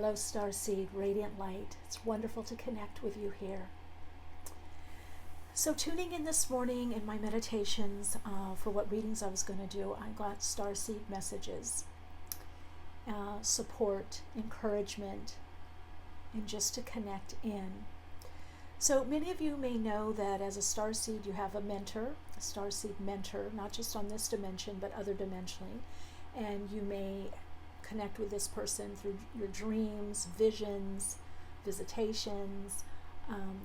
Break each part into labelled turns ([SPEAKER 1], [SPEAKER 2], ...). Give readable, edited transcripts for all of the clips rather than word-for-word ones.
[SPEAKER 1] Hello, Starseed, Radiant Light. It's wonderful to connect with you here. So tuning in this morning in my meditations for what readings I was going to do, I got Starseed messages, support, encouragement, and just to connect in. So many of you may know that as a Starseed you have a mentor, a Starseed mentor, not just on this dimension but other dimensionally, and you may connect with this person through your dreams, visions, visitations.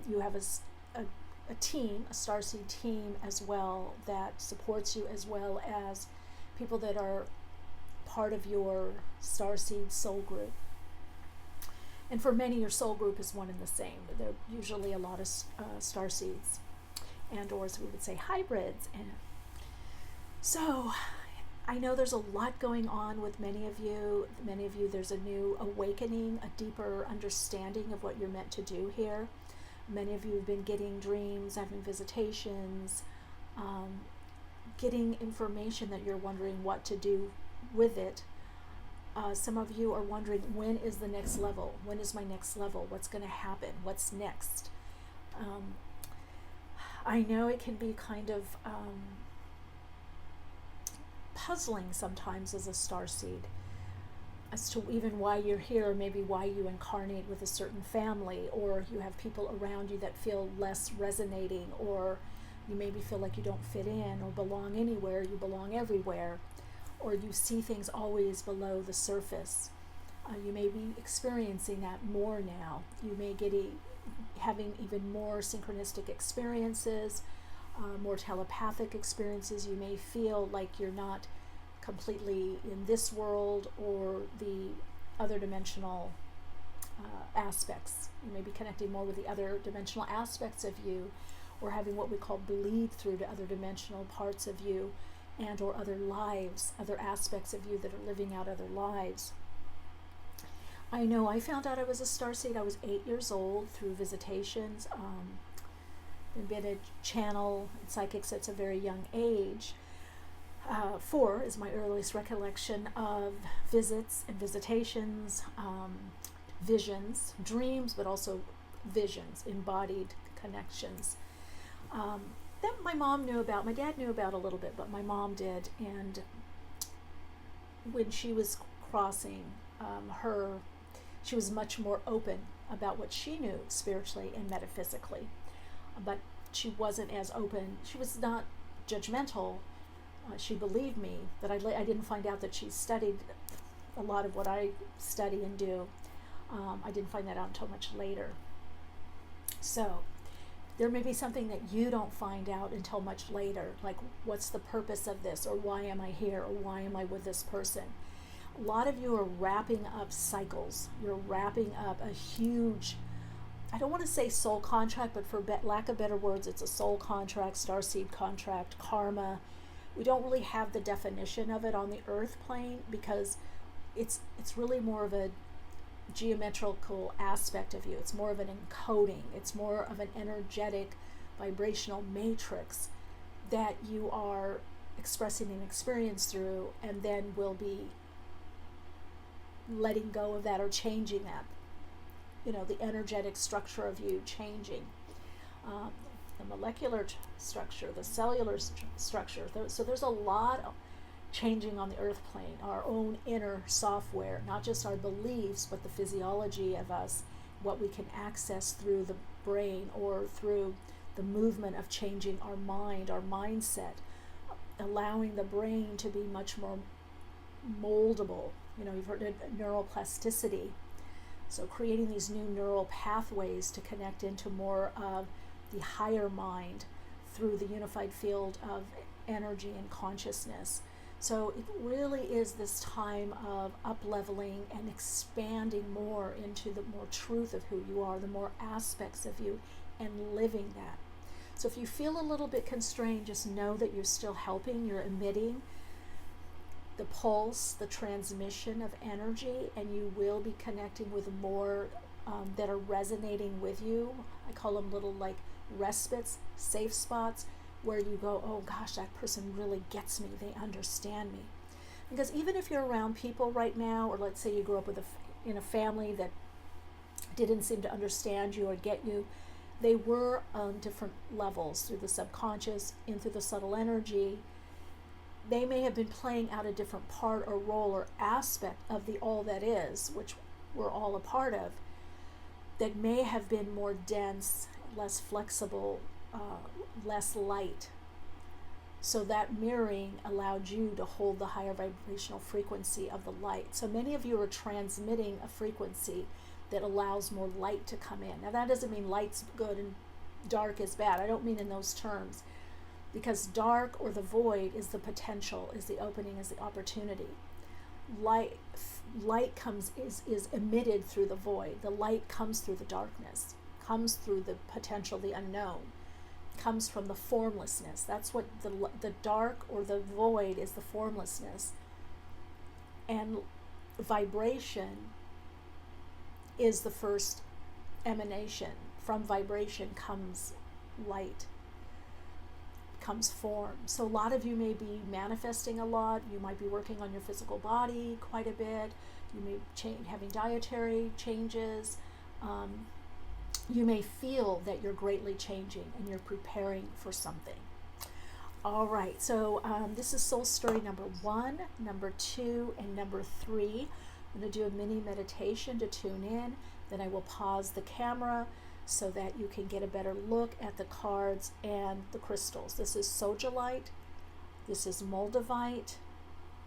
[SPEAKER 1] You have a team, a Starseed team as well that supports you, as well as people that are part of your Starseed soul group. And for many, your soul group is one and the same. There are usually a lot of Starseeds, and or as we would say, hybrids. And so I know there's a lot going on with many of you. Many of you, there's a new awakening, a deeper understanding of what you're meant to do here. Many of you have been getting dreams, having visitations, getting information that you're wondering what to do with it. Some of you are wondering, when is the next level? When is my next level? What's going to happen? What's next? I know it can be kind of puzzling sometimes as a Starseed as to even why you're here, or maybe why you incarnate with a certain family, or you have people around you that feel less resonating, or you maybe feel like you don't fit in or belong anywhere, you belong everywhere, or you see things always below the surface. You may be experiencing that more now. You may get having even more synchronistic experiences, more telepathic experiences. You may feel like you're not completely in this world or the other dimensional aspects. You may be connecting more with the other dimensional aspects of you, or having what we call bleed through to other dimensional parts of you, and or other lives, other aspects of you that are living out other lives. I know I found out I was a Starseed. I was 8 years old through visitations. I've been a channel and psychics at a very young age. 4 is my earliest recollection of visits and visitations, visions, dreams, but also visions, embodied connections. That my mom knew about. My dad knew about a little bit, but my mom did. And when she was crossing she was much more open about what she knew spiritually and metaphysically. But she wasn't as open. She was not judgmental. She believed me, but I didn't find out that she studied a lot of what I study and do. I didn't find that out until much later. So there may be something that you don't find out until much later, like what's the purpose of this, or why am I here, or why am I with this person? A lot of you are wrapping up cycles. You're wrapping up a huge, I don't want to say soul contract, but for lack of better words, it's a soul contract, Starseed contract, karma. We don't really have the definition of it on the earth plane, because it's really more of a geometrical aspect of you. It's more of an encoding. It's more of an energetic vibrational matrix that you are expressing an experience through, and then will be letting go of that or changing that. The energetic structure of you changing. The molecular structure, the cellular structure. So there's a lot of changing on the earth plane, our own inner software, not just our beliefs, but the physiology of us, what we can access through the brain or through the movement of changing our mind, our mindset, allowing the brain to be much more moldable. You've heard of neuroplasticity. So creating these new neural pathways to connect into more of the higher mind through the unified field of energy and consciousness. So it really is this time of up-leveling and expanding more into the more truth of who you are, the more aspects of you, and living that. So if you feel a little bit constrained, just know that you're still helping, you're emitting the pulse, the transmission of energy, and you will be connecting with more that are resonating with you. I call them little like respites, safe spots, where you go, oh gosh, that person really gets me, they understand me. Because even if you're around people right now, or let's say you grew up with in a family that didn't seem to understand you or get you. They were on different levels, through the subconscious and through the subtle energy. They may have been playing out a different part or role or aspect of the all that is, which we're all a part of, that may have been more dense, less flexible, less light. So that mirroring allowed you to hold the higher vibrational frequency of the light. So many of you are transmitting a frequency that allows more light to come in. Now that doesn't mean light's good and dark is bad. I don't mean in those terms. Because dark or the void is the potential, is the opening, is the opportunity. Light is emitted through the void. The light comes through the darkness, comes through the potential, the unknown, comes from the formlessness. That's what the dark or the void is, the formlessness. And vibration is the first emanation. From vibration comes light, comes form. So a lot of you may be manifesting a lot. You might be working on your physical body quite a bit. You may having dietary changes. You may feel that you're greatly changing and you're preparing for something. All right, so this is soul story number 1, number 2, and number 3. I'm going to do a mini meditation to tune in. Then I will pause the camera so that you can get a better look at the cards and the crystals. This is sodalite, this is moldavite,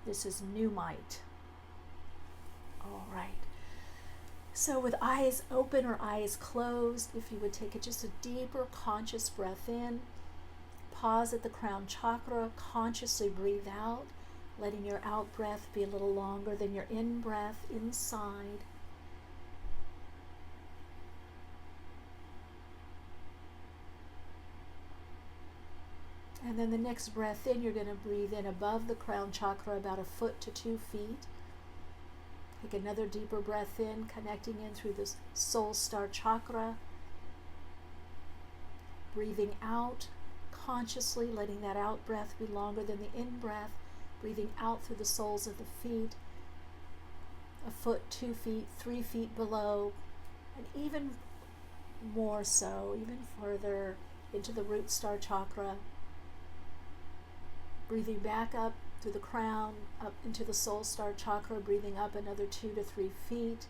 [SPEAKER 1] this is pneumite. All right. So with eyes open or eyes closed, if you would take just a deeper conscious breath in, pause at the crown chakra, consciously breathe out, letting your out breath be a little longer than your in breath inside. And then the next breath in, you're going to breathe in above the crown chakra about 1 foot to 2 feet. Take another deeper breath in, connecting in through the soul star chakra. Breathing out consciously, letting that out breath be longer than the in breath. Breathing out through the soles of the feet. 1 foot, 2 feet, 3 feet below, and even more so, even further into the root star chakra. Breathing back up through the crown, up into the soul star chakra, breathing up another 2 to 3 feet.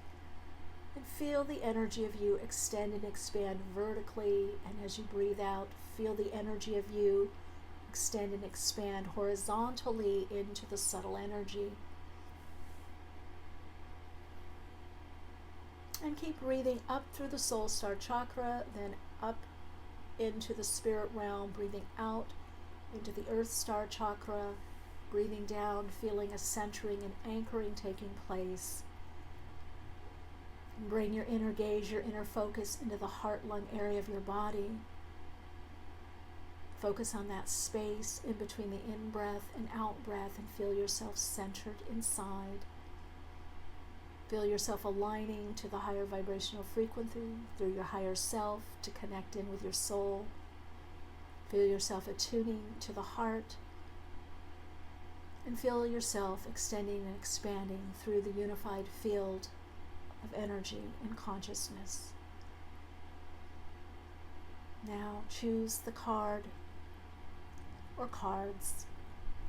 [SPEAKER 1] And feel the energy of you extend and expand vertically. And as you breathe out, feel the energy of you extend and expand horizontally into the subtle energy. And keep breathing up through the soul star chakra, then up into the spirit realm, breathing out into the earth star chakra, breathing down, feeling a centering and anchoring taking place. And bring your inner gaze, your inner focus into the heart-lung area of your body. Focus on that space in between the in-breath and out-breath and feel yourself centered inside. Feel yourself aligning to the higher vibrational frequency through your higher self to connect in with your soul. Feel yourself attuning to the heart, and feel yourself extending and expanding through the unified field of energy and consciousness. Now choose the card or cards,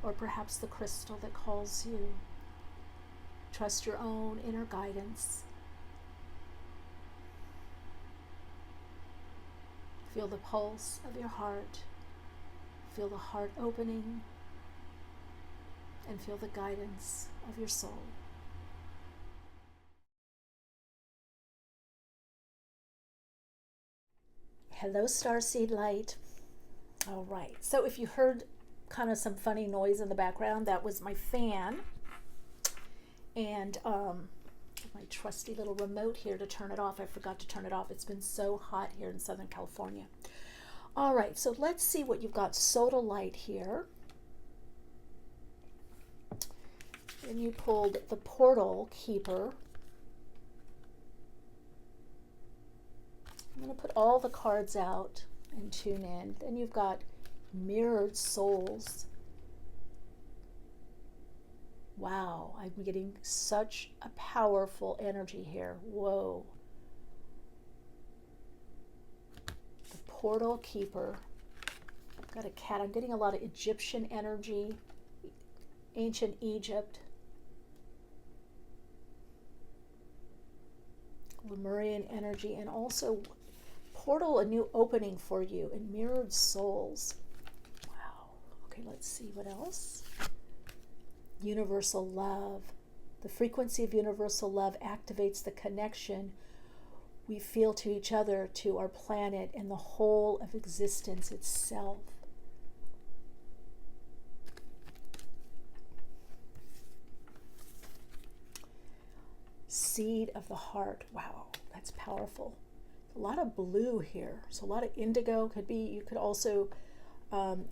[SPEAKER 1] or perhaps the crystal that calls you. Trust your own inner guidance. Feel the pulse of your heart. Feel the heart opening. And feel the guidance of your soul. Hello, Starseed Light. All right, so if you heard kind of some funny noise in the background, that was my fan. And my trusty little remote here to turn it off. I forgot to turn it off. It's been so hot here in Southern California. All right, so let's see what you've got. Sodalite here. And you pulled the Portal Keeper. I'm going to put all the cards out and tune in. Then you've got Mirrored Souls. Wow, I'm getting such a powerful energy here. Whoa. The portal keeper. I've got a cat. I'm getting a lot of Egyptian energy, ancient Egypt, Lemurian energy, and also portal, a new opening for you, and mirrored souls. Wow. Okay, let's see what else. Universal love. The frequency of universal love activates the connection we feel to each other, to our planet, and the whole of existence itself. Seed of the heart. Wow, that's powerful. A lot of blue here. So a lot of indigo could be, you could also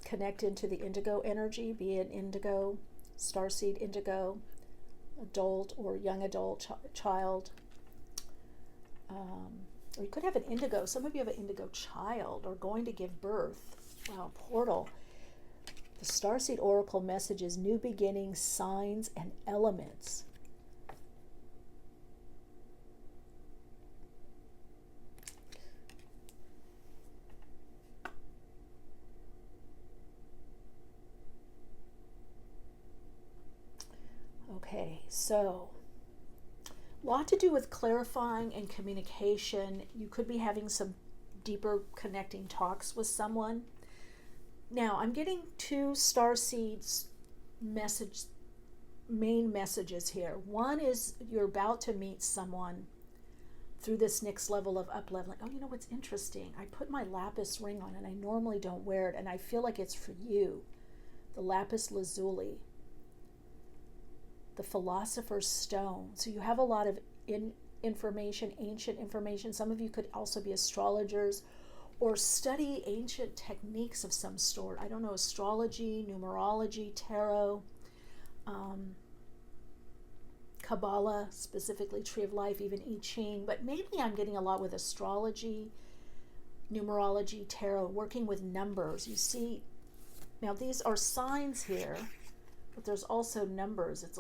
[SPEAKER 1] connect into the indigo energy, be an indigo, starseed indigo, adult or young adult child. Or you could have an indigo, some of you have an indigo child or going to give birth. Wow, portal. The Starseed Oracle messages new beginnings, signs, and elements. Okay, so a lot to do with clarifying and communication. You could be having some deeper connecting talks with someone. Now, I'm getting two Starseeds main messages here. One is you're about to meet someone through this next level of up-leveling. Oh, you know what's interesting? I put my lapis ring on, and I normally don't wear it, and I feel like it's for you. The lapis lazuli. The Philosopher's Stone. So you have a lot of information, ancient information. Some of you could also be astrologers or study ancient techniques of some sort. I don't know, astrology, numerology, tarot, Kabbalah, specifically Tree of Life, even I Ching. But mainly I'm getting a lot with astrology, numerology, tarot, working with numbers. You see, now these are signs here, but there's also numbers. It's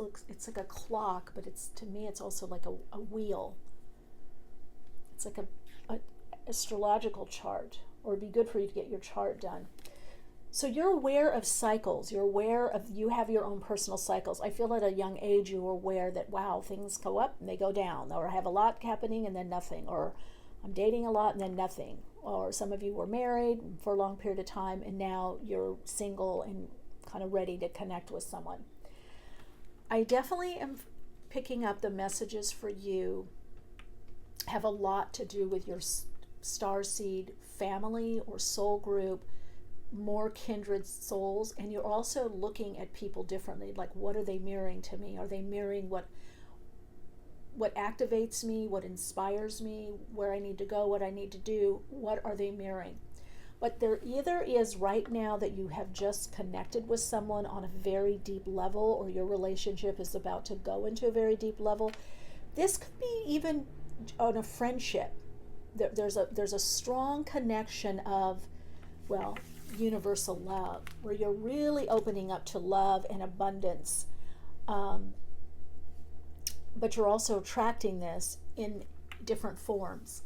[SPEAKER 1] like a clock, but to me it's also like a wheel. It's like a astrological chart, or it'd be good for you to get your chart done. So you're aware of cycles. You have your own personal cycles. I feel at a young age you were aware that, wow, things go up and they go down, or I have a lot happening and then nothing, or I'm dating a lot and then nothing, or some of you were married for a long period of time and now you're single and kind of ready to connect with someone. I definitely am picking up the messages for you have a lot to do with your starseed family or soul group, more kindred souls, and you're also looking at people differently. Like, what are they mirroring to me? Are they mirroring what activates me, what inspires me, where I need to go, what I need to do? What are they mirroring? But there either is right now that you have just connected with someone on a very deep level, or your relationship is about to go into a very deep level. This could be even on a friendship. There's a strong connection of, well, universal love, where you're really opening up to love and abundance. But you're also attracting this in different forms.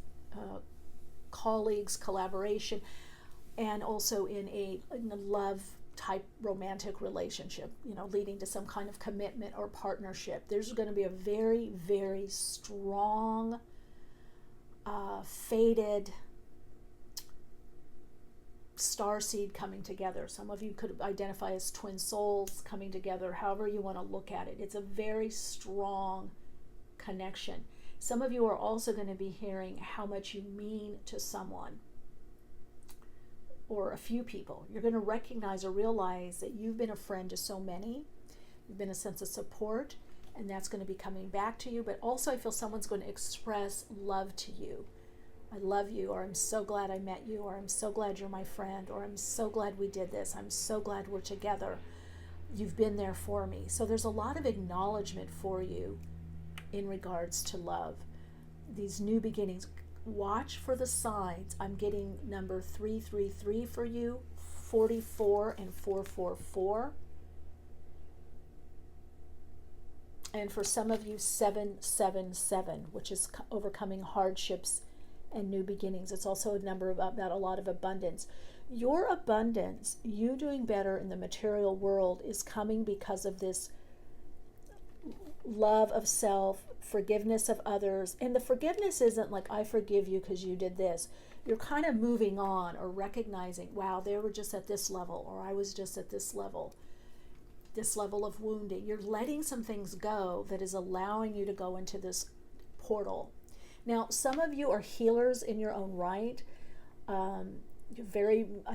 [SPEAKER 1] Colleagues, collaboration, and also in a love type romantic relationship, leading to some kind of commitment or partnership. There's going to be a very, very strong, fated starseed coming together. Some of you could identify as twin souls coming together, however you want to look at it. It's a very strong connection. Some of you are also going to be hearing how much you mean to someone or a few people. You're going to recognize or realize that you've been a friend to so many. You've been a sense of support, and that's going to be coming back to you. But also I feel someone's going to express love to you. I love you, or I'm so glad I met you, or I'm so glad you're my friend, or I'm so glad we did this. I'm so glad we're together. You've been there for me. So there's a lot of acknowledgement for you in regards to love. These new beginnings. Watch for the signs. I'm getting number 333 for you, 44 and 444. And for some of you, 777, which is overcoming hardships and new beginnings. It's also a number about a lot of abundance. Your abundance, you doing better in the material world, is coming because of this love of self, forgiveness of others. And the forgiveness isn't like, I forgive you because you did this. You're kind of moving on or recognizing, wow, they were just at this level, or I was just at this level of wounding. You're letting some things go that is allowing you to go into this portal. Now, some of you are healers in your own right. I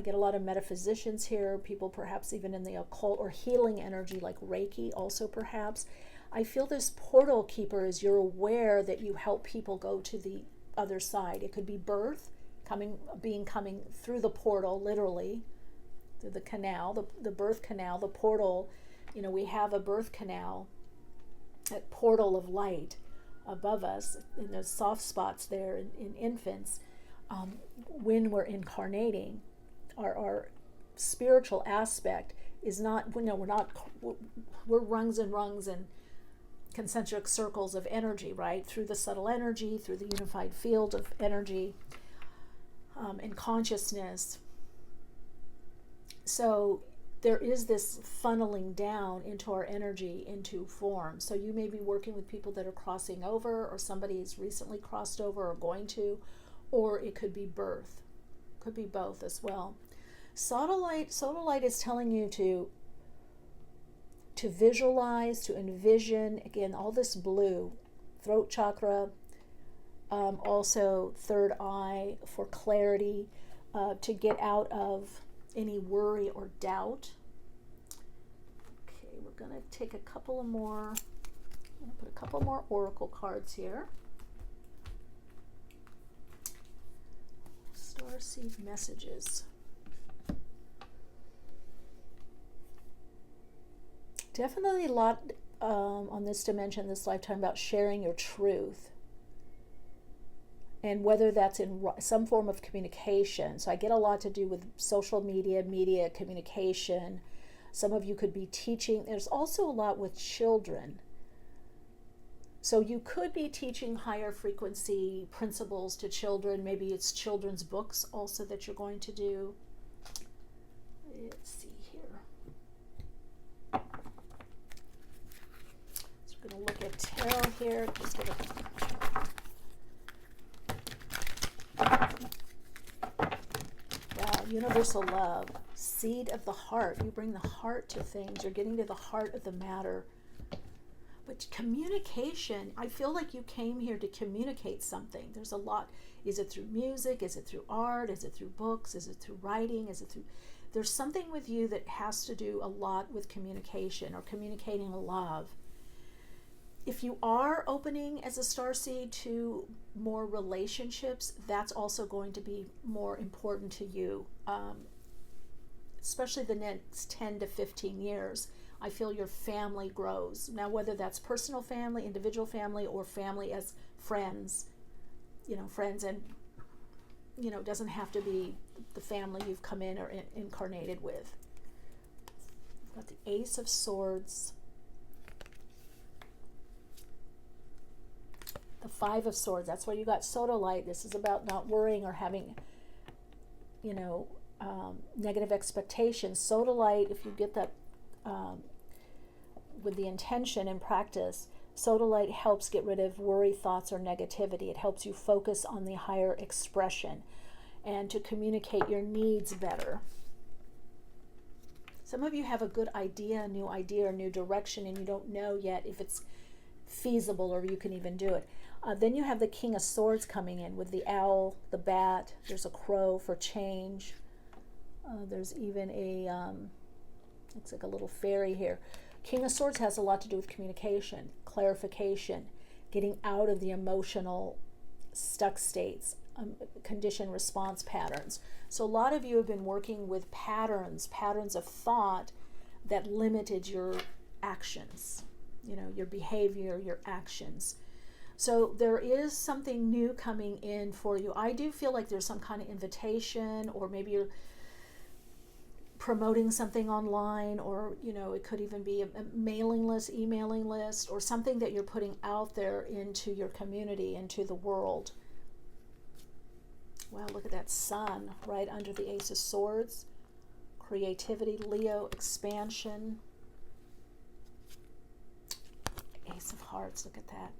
[SPEAKER 1] get a lot of metaphysicians here, people perhaps even in the occult or healing energy like Reiki also perhaps. I feel this portal keeper is you're aware that you help people go to the other side. It could be birth, coming through the portal, literally, through the canal, the birth canal, the portal. You know, we have a birth canal, a portal of light above us, in those soft spots there in infants. When we're incarnating, our spiritual aspect is not, we're rungs and rungs and concentric circles of energy, right? Through the subtle energy, through the unified field of energy and consciousness. So there is this funneling down into our energy, into form. So you may be working with people that are crossing over, or somebody's recently crossed over or going to, or it could be birth. Could be both as well. Sodalite is telling you to visualize, to envision, again, all this blue, throat chakra, also third eye for clarity, to get out of any worry or doubt. Okay, we're going to take a couple of more, I'm going to put a couple more oracle cards here. Starseed messages. Definitely a lot on this dimension, this lifetime, about sharing your truth. And whether that's in some form of communication. So I get a lot to do with social media communication. Some of you could be teaching. There's also a lot with children. So you could be teaching higher frequency principles to children. Maybe it's children's books also that you're going to do. Let's see here. So we're going to look at tarot here. Just get a universal love, seed of the heart. You bring the heart to things. You're getting to the heart of the matter. But communication, I feel like you came here to communicate something. There's a lot. Is it through music? Is it through art? Is it through books? Is it through writing? There's something with you that has to do a lot with communication or communicating love. If you are opening as a starseed to more relationships, that's also going to be more important to you, especially the next 10 to 15 years. I feel your family grows. Now, whether that's personal family, individual family, or family as friends, friends, and, it doesn't have to be the family you've come in or incarnated with. We've got the Ace of Swords. The Five of Swords, that's where you got sodalite. This is about not worrying or having, negative expectations. Sodalite, if you get that with the intention and practice, sodalite helps get rid of worry, thoughts, or negativity. It helps you focus on the higher expression and to communicate your needs better. Some of you have a good idea, a new idea, or new direction, and you don't know yet if it's feasible or you can even do it. Then you have the King of Swords coming in with the owl, the bat. There's a crow for change. There's even looks like a little fairy here. King of Swords has a lot to do with communication, clarification, getting out of the emotional stuck states, condition response patterns. So a lot of you have been working with patterns of thought that limited your actions, your behavior, your actions. So there is something new coming in for you. I do feel like there's some kind of invitation, or maybe you're promoting something online, or it could even be a mailing list, emailing list, or something that you're putting out there into your community, into the world. Wow, look at that sun right under the Ace of Swords. Creativity, Leo, expansion. Ace of Hearts, look at that.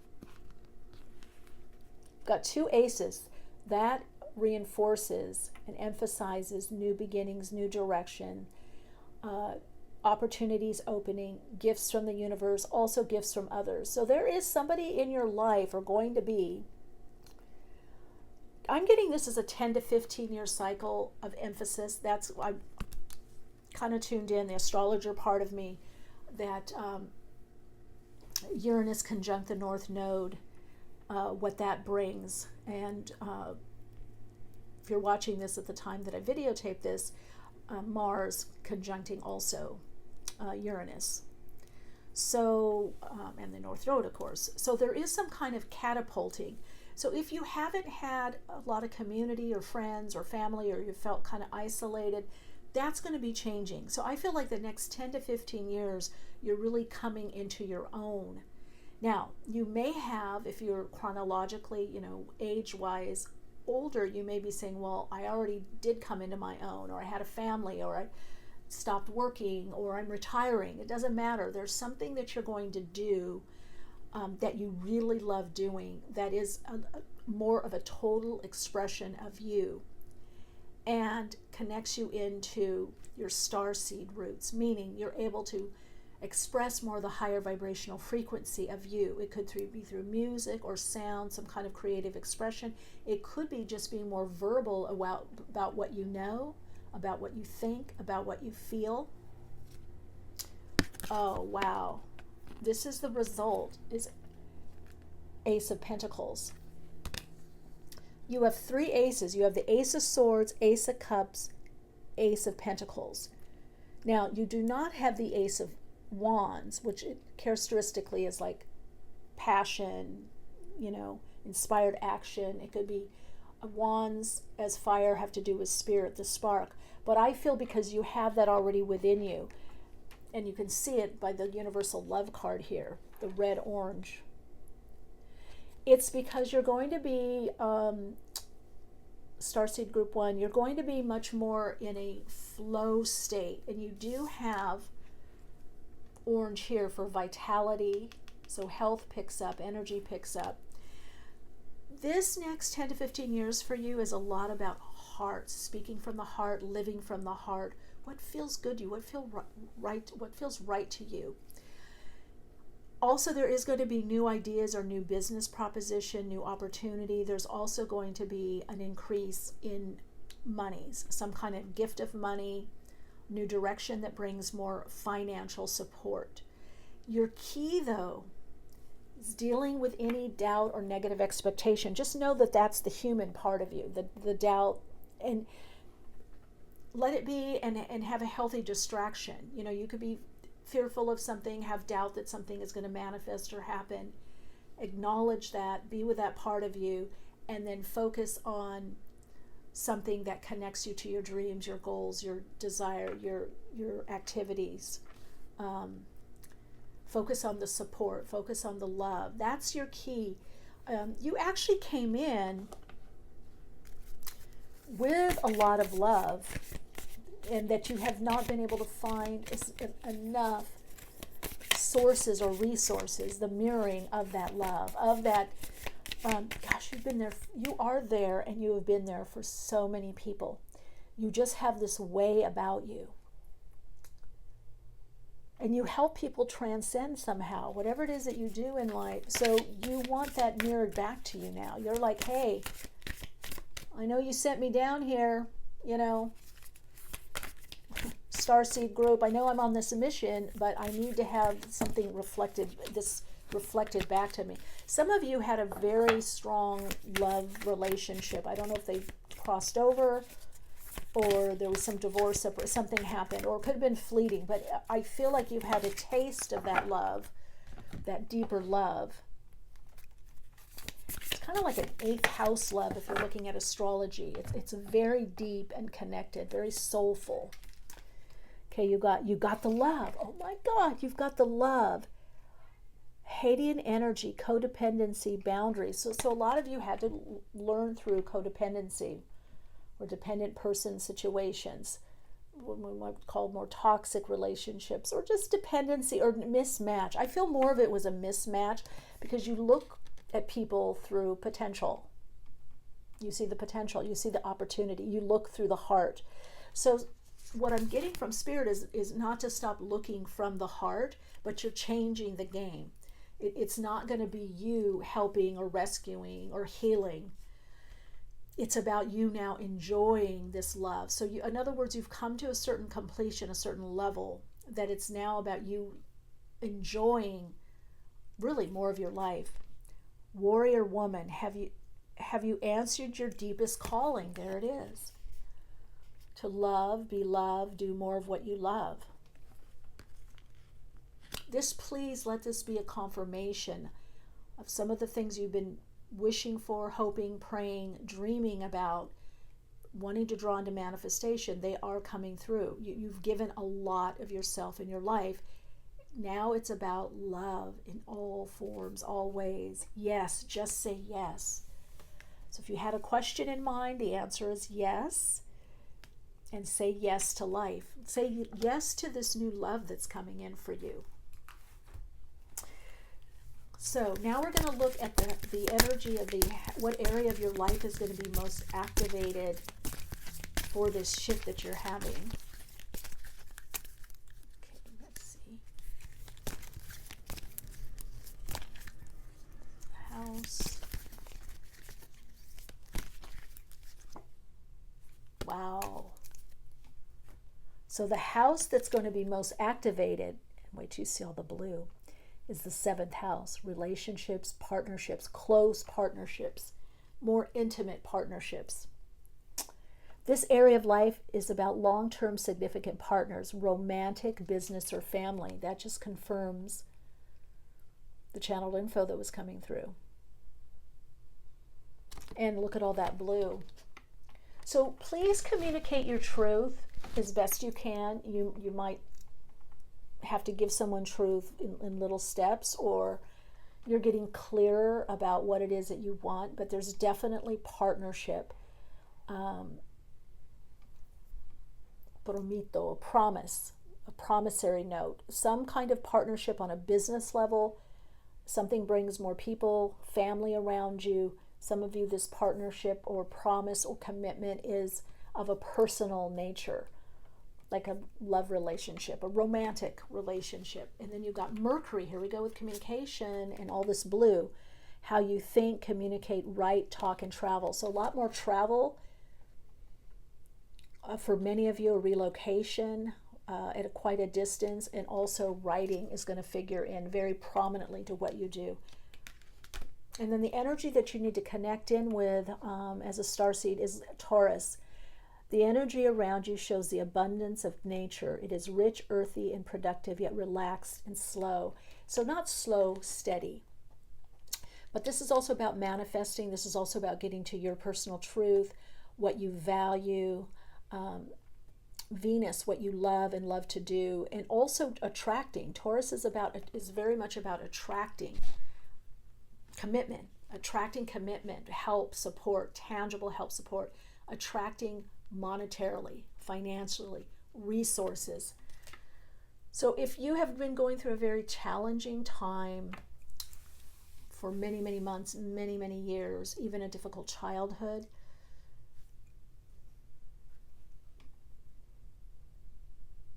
[SPEAKER 1] Got two aces. That reinforces and emphasizes new beginnings, new direction, opportunities opening, gifts from the universe, also gifts from others. So there is somebody in your life, or going to be. I'm getting this as a 10 to 15 year cycle of emphasis. That's, I'm kind of tuned in, the astrologer part of me, that Uranus conjunct the North Node, what that brings. And if you're watching this at the time that I videotape this, Mars conjuncting also Uranus. So, and the North Node, of course. So there is some kind of catapulting. So if you haven't had a lot of community or friends or family, or you felt kind of isolated, that's going to be changing. So I feel like the next 10 to 15 years, you're really coming into your own. Now, you may have, if you're chronologically, age-wise older, you may be saying, well, I already did come into my own, or I had a family, or I stopped working, or I'm retiring. It doesn't matter. There's something that you're going to do that you really love doing, that is more of a total expression of you, and connects you into your starseed roots, meaning you're able to express more of the higher vibrational frequency of you. It could be through music or sound, some kind of creative expression. It could be just being more verbal about what you know, about what you think, about what you feel. Oh, wow. This is the result, is Ace of Pentacles. You have three aces. You have the Ace of Swords, Ace of Cups, Ace of Pentacles. Now, you do not have the Ace of Wands, which characteristically is like passion, inspired action. It could be wands as fire, have to do with spirit, the spark. But I feel because you have that already within you, and you can see it by the universal love card here, the red orange. It's because you're going to be Starseed Group 1, you're going to be much more in a flow state, and you do have orange here for vitality, so health picks up, energy picks up. This next 10 to 15 years for you is a lot about heart, speaking from the heart, living from the heart. What feels good to you? What feels right to you? Also, there is going to be new ideas or new business proposition, new opportunity. There's also going to be an increase in monies, some kind of gift of money, new direction that brings more financial support. Your key, though, is dealing with any doubt or negative expectation. Just know that that's the human part of you, the doubt, and let it be, and have a healthy distraction. You could be fearful of something, have doubt that something is going to manifest or happen. Acknowledge that, be with that part of you, and then focus on something that connects you to your dreams, your goals, your desire, your activities. Focus on the support, focus on the love. That's your key. You actually came in with a lot of love, and that you have not been able to find enough sources or resources, the mirroring of that love, of that, you've been there, you are there, and you have been there for so many people. You just have this way about you. And you help people transcend somehow, whatever it is that you do in life. So you want that mirrored back to you now. You're like, hey, I know you sent me down here, Starseed Group, I know I'm on this mission, but I need to have something reflected back to me. Some of you had a very strong love relationship. I don't know if they crossed over, or there was some divorce, something happened, or it could have been fleeting, but I feel like you've had a taste of that love, that deeper love. It's kind of like an 8th house love if you're looking at astrology. It's very deep and connected, very soulful. Okay, you got the love. Oh my God, you've got the love. Hadean energy, codependency, boundaries. So a lot of you had to learn through codependency or dependent person situations, what we might call more toxic relationships, or just dependency or mismatch. I feel more of it was a mismatch because you look at people through potential. You see the potential, you see the opportunity, you look through the heart. So what I'm getting from Spirit is not to stop looking from the heart, but you're changing the game. It's not going to be you helping or rescuing or healing. It's about you now enjoying this love. So you, in other words, you've come to a certain completion, a certain level, that it's now about you enjoying really more of your life. Warrior woman, have you answered your deepest calling? There it is. To love, be loved, do more of what you love. Please let this be a confirmation of some of the things you've been wishing for, hoping, praying, dreaming about, wanting to draw into manifestation. They are coming through. You've given a lot of yourself in your life. Now it's about love in all forms, all ways. Yes, just say yes. So if you had a question in mind, the answer is yes. And say yes to life. Say yes to this new love that's coming in for you. So now we're going to look at the energy of what area of your life is going to be most activated for this shift that you're having. Okay, let's see. House. Wow. So the house that's going to be most activated, and wait till you see all the blue, is the 7th house. Relationships, partnerships, close partnerships, more intimate partnerships. This area of life is about long-term significant partners, romantic, business, or family. That just confirms the channeled info that was coming through. And look at all that blue. So please communicate your truth as best you can. You might have to give someone truth in little steps, or you're getting clearer about what it is that you want, but there's definitely partnership. Promito, a promise, a promissory note, some kind of partnership on a business level. Something brings more people, family around you. Some of you, this partnership or promise or commitment is of a personal nature, like a love relationship, a romantic relationship. And then you've got Mercury. Here we go with communication and all this blue. How you think, communicate, write, talk, and travel. So a lot more travel. For many of you, a relocation at quite a distance, and also writing is going to figure in very prominently to what you do. And then the energy that you need to connect in with as a starseed is Taurus. The energy around you shows the abundance of nature. It is rich, earthy, and productive, yet relaxed and slow. So not slow, steady. But this is also about manifesting. This is also about getting to your personal truth, what you value, Venus, what you love and love to do, and also attracting. Taurus is very much about attracting commitment, help, support, tangible help, support, attracting monetarily, financially, resources. So if you have been going through a very challenging time for many, many months, many, many years, even a difficult childhood,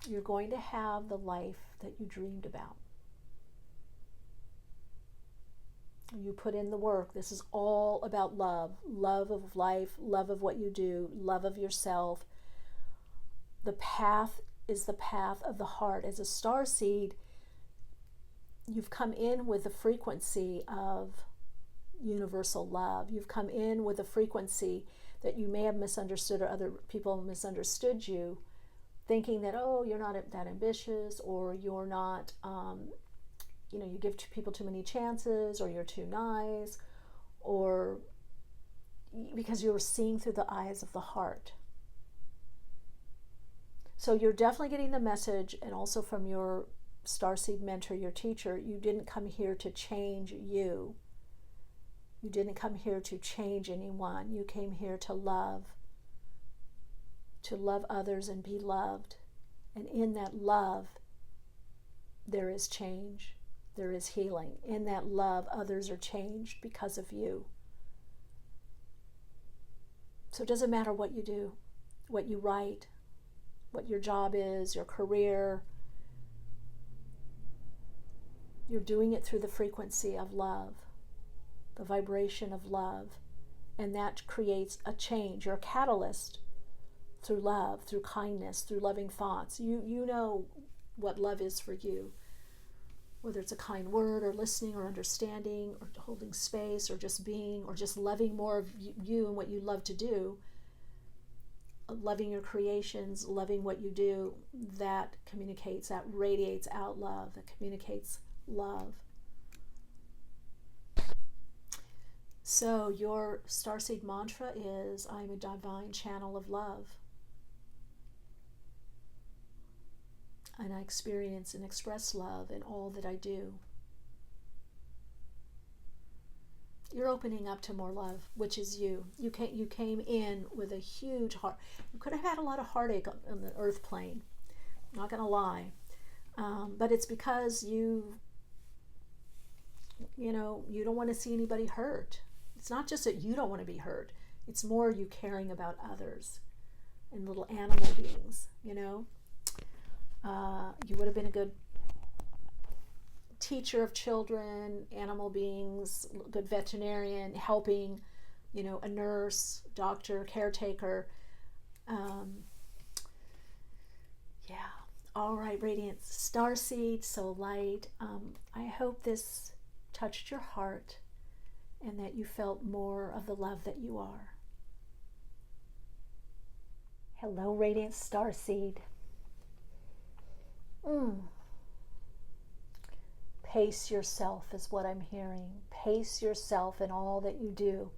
[SPEAKER 1] you're going to have the life that you dreamed about. You put in the work. This is all about love. Love of life, love of what you do, love of yourself. The path is the path of the heart. As a starseed, you've come in with the frequency of universal love. You've come in with a frequency that you may have misunderstood, or other people misunderstood you, thinking that, oh, you're not that ambitious, or you're not, you give people too many chances, or you're too nice, or because you're seeing through the eyes of the heart. So So you're definitely getting the message, and also from your Starseed mentor, your teacher, you didn't come here to change you. You didn't come here to change anyone. You came here to love others and be loved. And in that love, there is change. There is healing. In that love, others are changed because of you. So it doesn't matter what you do, what you write, what your job is, your career. You're doing it through the frequency of love, the vibration of love, and that creates a change. You're a catalyst through love, through kindness, through loving thoughts. You know what love is for you, whether it's a kind word or listening or understanding or holding space or just being or just loving more of you and what you love to do, loving your creations, loving what you do. That communicates, that radiates out love, that communicates love. So your Starseed mantra is, I'm a divine channel of love. And I experience and express love in all that I do. You're opening up to more love, which is you. You came in with a huge heart. You could have had a lot of heartache on the earth plane. I'm not going to lie. But it's because you don't want to see anybody hurt. It's not just that you don't want to be hurt. It's more you caring about others and little animal beings, You would have been a good teacher of children, animal beings, good veterinarian, helping, a nurse, doctor, caretaker. All right, Radiant Starseed, so light. I hope this touched your heart and that you felt more of the love that you are. Hello, Radiant Starseed. Pace yourself is what I'm hearing. Pace yourself in all that you do.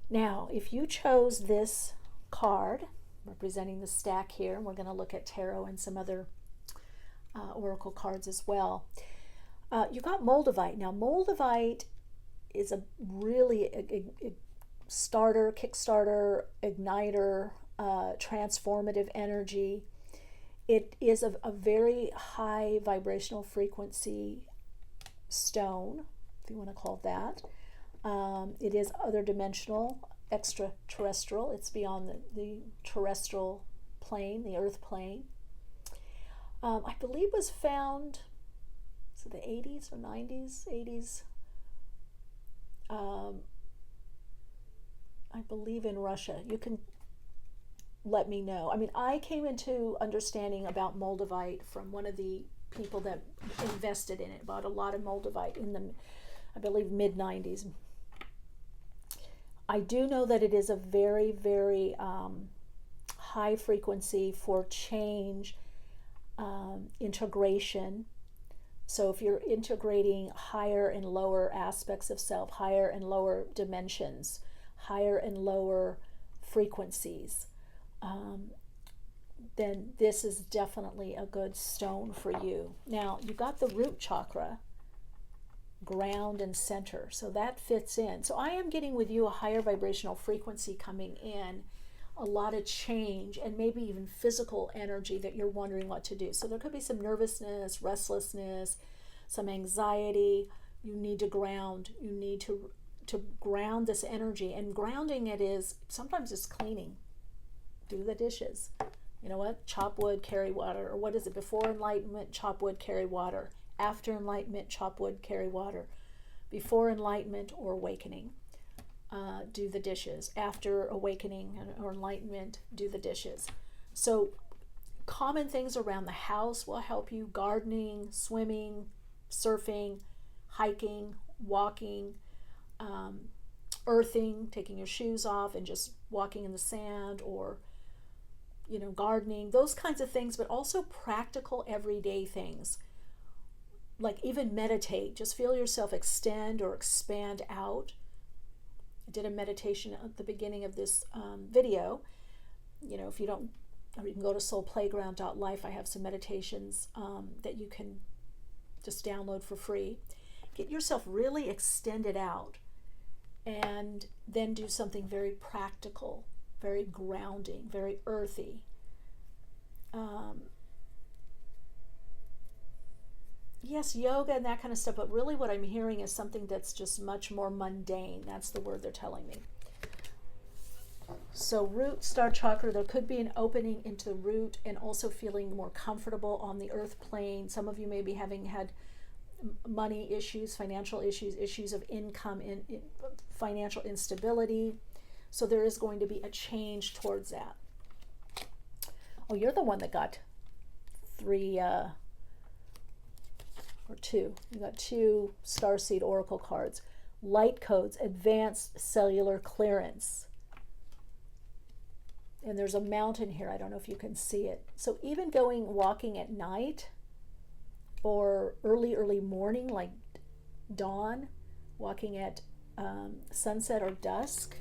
[SPEAKER 1] Now, if you chose this card representing the stack here, and we're going to look at tarot and some other oracle cards as well. You got Moldavite. Now, Moldavite is a really a starter, kickstarter, igniter, transformative energy. It is a very high vibrational frequency stone, if you want to call it that. It is other dimensional, extraterrestrial. It's beyond the terrestrial plane, the earth plane. I believe was found, so the 80s or 90s, 80s. I believe in Russia. You can let me know. I mean, I came into understanding about Moldavite from one of the people that invested in it, bought a lot of Moldavite in the, I believe, mid-90s. I do know that it is a very, very high frequency for change, integration. So if you're integrating higher and lower aspects of self, higher and lower dimensions, higher and lower frequencies, then this is definitely a good stone for you. Now, you got the root chakra, ground and center, so that fits in. So I am getting with you a higher vibrational frequency coming in, a lot of change, and maybe even physical energy that you're wondering what to do. So there could be some nervousness, restlessness, some anxiety. You need to ground. You need to ground this energy, and grounding it is sometimes just cleaning. Do the dishes. You know what? Chop wood, carry water. Or what is it? Before enlightenment, chop wood, carry water. After enlightenment, chop wood, carry water. Before enlightenment or awakening, do the dishes. After awakening or enlightenment, do the dishes. So common things around the house will help you. Gardening, swimming, surfing, hiking, walking, earthing, taking your shoes off and just walking in the sand, or gardening, those kinds of things, but also practical everyday things. Like even meditate, just feel yourself extend or expand out. I did a meditation at the beginning of this video. If you don't or you can go to soulplayground.life. I have some meditations that you can just download for free. Get yourself really extended out, and then do something very practical, very grounding, very earthy. Yes, yoga and that kind of stuff, but really what I'm hearing is something that's just much more mundane. That's the word they're telling me. So root, star chakra, there could be an opening into the root and also feeling more comfortable on the earth plane. Some of you may be having had money issues, financial issues, issues of income, financial instability. So there is going to be a change towards that. Oh, you're the one that got two. You got 2 Starseed Oracle cards. Light codes, advanced cellular clearance. And there's a mountain here. I don't know if you can see it. So even walking at night or early morning, like dawn, walking at sunset or dusk,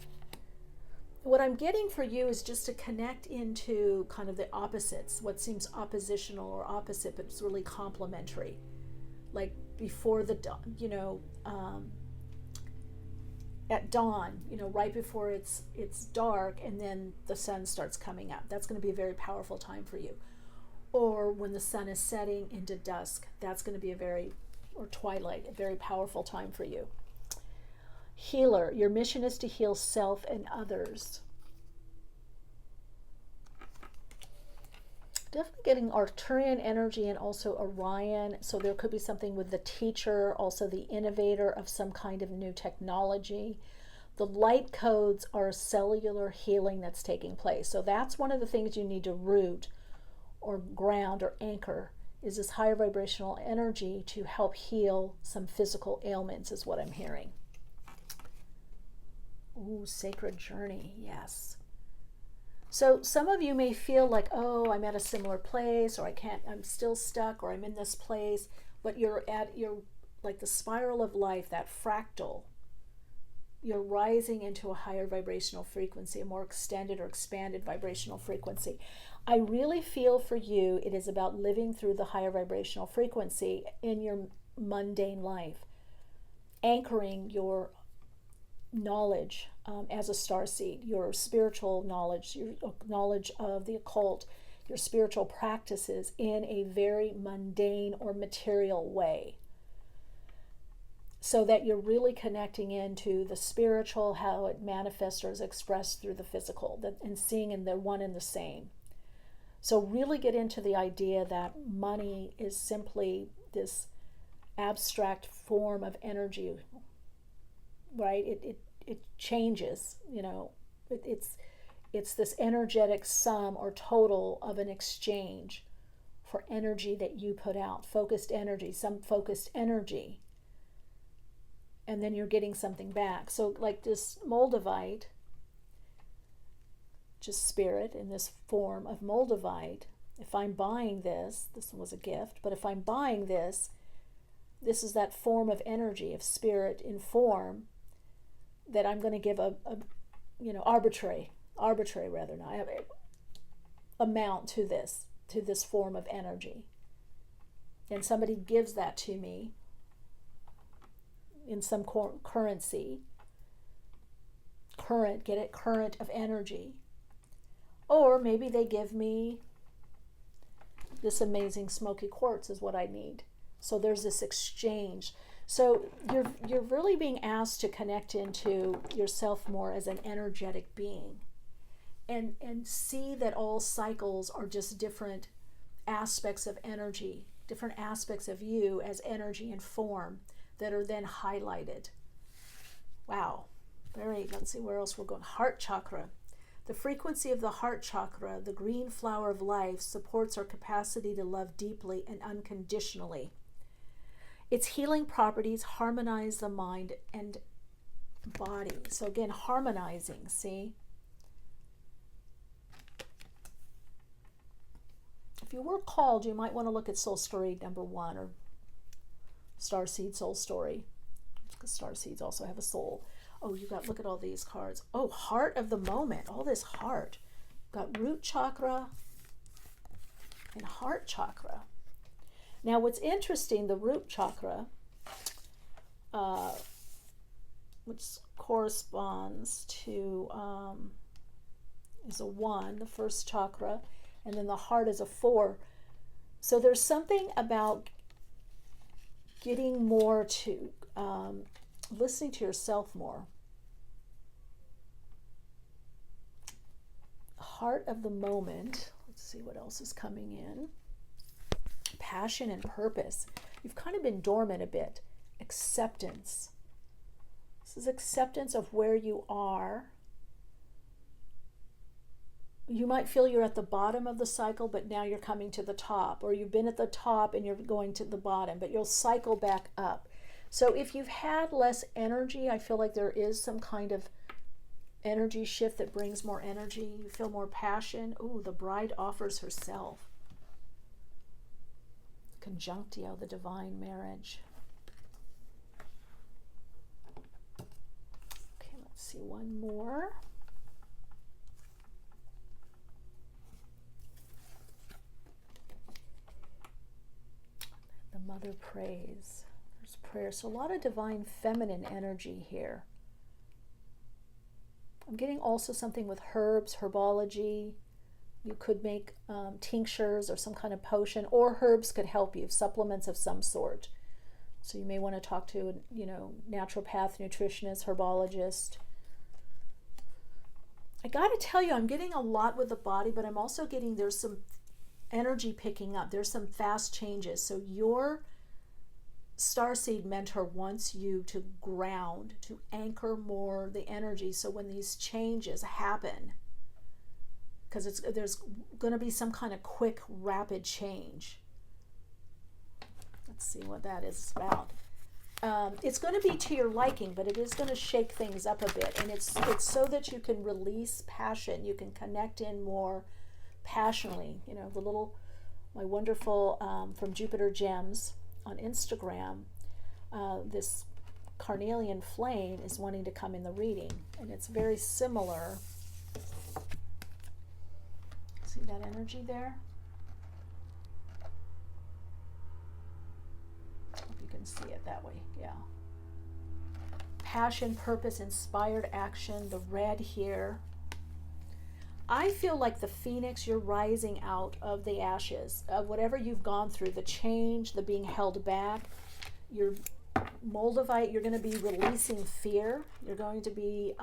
[SPEAKER 1] what I'm getting for you is just to connect into kind of the opposites, what seems oppositional or opposite, but it's really complementary. Like before the dawn, at dawn, right before it's dark, and then the sun starts coming up. That's going to be a very powerful time for you. Or when the sun is setting into dusk, that's going to be or twilight, a very powerful time for you. Healer, your mission is to heal self and others. Definitely getting Arcturian energy and also Orion. So there could be something with the teacher, also the innovator of some kind of new technology. The light codes are cellular healing that's taking place. So that's one of the things you need to root or ground or anchor, is this higher vibrational energy to help heal some physical ailments, is what I'm hearing. Ooh, sacred journey, yes. So some of you may feel like, oh, I'm at a similar place, or I'm still stuck, or I'm in this place, but you're like the spiral of life, that fractal. You're rising into a higher vibrational frequency, a more extended or expanded vibrational frequency. I really feel for you, it is about living through the higher vibrational frequency in your mundane life, anchoring your knowledge as a starseed, your spiritual knowledge, your knowledge of the occult, your spiritual practices in a very mundane or material way, so that you're really connecting into the spiritual, how it manifests or is expressed through the physical, and seeing in the one and the same. So really get into the idea that money is simply this abstract form of energy, right? It changes, it's this energetic sum or total of an exchange for energy that you put out, focused energy, some focused energy, and then you're getting something back. So like this Moldavite, just spirit in this form of Moldavite, if I'm buying this was a gift, but if I'm buying this is that form of energy, of spirit in form, that I'm going to give a arbitrary rather, not amount to this form of energy. And somebody gives that to me in some currency, current of energy. Or maybe they give me this amazing smoky quartz is what I need. So there's this exchange. So you're really being asked to connect into yourself more as an energetic being, and see that all cycles are just different aspects of energy, different aspects of you as energy and form that are then highlighted. Wow. Let's see where else we're going. Heart chakra. The frequency of the heart chakra, the green flower of life, supports our capacity to love deeply and unconditionally. Its healing properties harmonize the mind and body. So again, harmonizing, see? If you were called, you might want to look at Soul Story number 1 or Starseed Soul Story, because Starseeds also have a soul. Oh, look at all these cards. Oh, heart of the moment, all this heart. Got root chakra, and heart chakra. Now what's interesting, the root chakra, which corresponds to, is a 1, the first chakra, and then the heart is a 4. So there's something about getting more to, listening to yourself more. Heart of the moment. Let's see what else is coming in. Passion and purpose. You've kind of been dormant a bit. Acceptance. This is acceptance of where you are. You might feel you're at the bottom of the cycle, but now you're coming to the top, or you've been at the top and you're going to the bottom, but you'll cycle back up. So if you've had less energy, I feel like there is some kind of energy shift that brings more energy. You feel more passion. Ooh, the bride offers herself. Conjunctio, the divine marriage. Okay, let's see one more. The mother prays. There's prayer. So a lot of divine feminine energy here. I'm getting also something with herbs, herbology. You could make tinctures or some kind of potion, or herbs could help you, supplements of some sort. So you may want to talk to, naturopath, nutritionist, herbologist. I got to tell you, I'm getting a lot with the body, but I'm also getting there's some energy picking up. There's some fast changes. So your Starseed mentor wants you to ground, to anchor more the energy. So when these changes happen, because there's going to be some kind of quick, rapid change. Let's see what that is about. It's going to be to your liking, but it is going to shake things up a bit. And it's so that you can release passion. You can connect in more passionately. My wonderful from Jupiter Gems on Instagram, this carnelian flame is wanting to come in the reading, and it's very similar. See that energy there? Hope you can see it that way. Yeah. Passion, purpose, inspired action, the red here. I feel like the phoenix, you're rising out of the ashes of whatever you've gone through, the change, the being held back. You're Moldavite, you're going to be releasing fear. You're going to be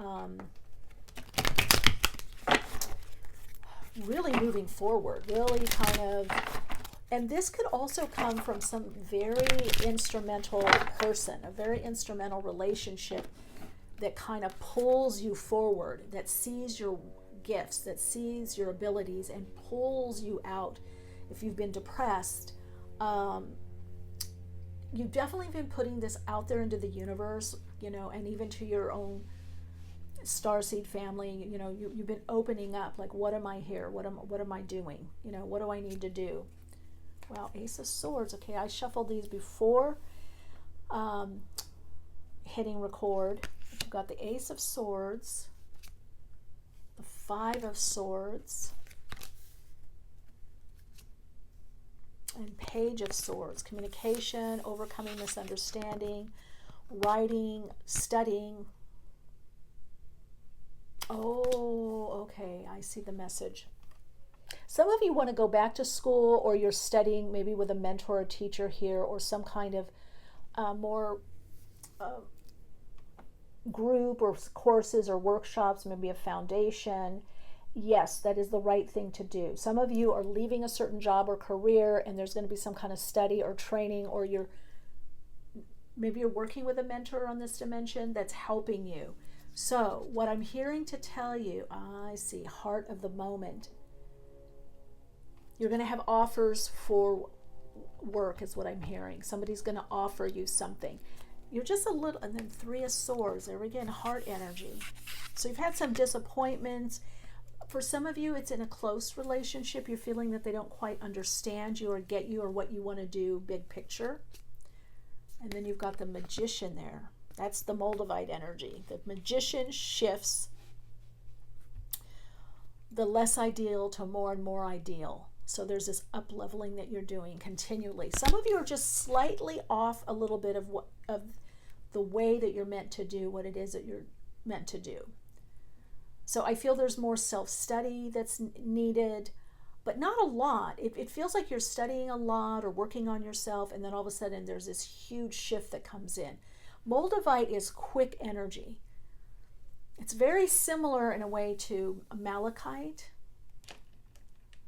[SPEAKER 1] really moving forward, really kind of, and this could also come from some very instrumental person, a very instrumental relationship that kind of pulls you forward, that sees your gifts, that sees your abilities and pulls you out. If you've been depressed, you've definitely been putting this out there into the universe, and even to your own Starseed family. You've been opening up, like, what am I here? What am I doing? What do I need to do? Well, Ace of Swords. Okay, I shuffled these before hitting record. We've got the Ace of Swords, the Five of Swords, and Page of Swords. Communication, overcoming misunderstanding, writing, studying. Oh, okay, I see the message. Some of you want to go back to school, or you're studying maybe with a mentor or teacher here, or some kind of more group or courses or workshops, maybe a foundation. Yes, that is the right thing to do. Some of you are leaving a certain job or career, and there's going to be some kind of study or training, or maybe you're working with a mentor on this dimension that's helping you. So what I'm hearing to tell you, I see heart of the moment. You're going to have offers for work is what I'm hearing. Somebody's going to offer you something. You're just a little, and then Three of Swords, there again, heart energy. So you've had some disappointments. For some of you, it's in a close relationship. You're feeling that they don't quite understand you or get you or what you want to do, big picture. And then you've got the Magician there. That's the Moldavite energy. The Magician shifts the less ideal to more and more ideal. So there's this up-leveling that you're doing continually. Some of you are just slightly off a little bit of the way that you're meant to do what it is that you're meant to do. So I feel there's more self-study that's needed, but not a lot. It feels like you're studying a lot or working on yourself, and then all of a sudden there's this huge shift that comes in. Moldavite is quick energy. It's very similar in a way to malachite.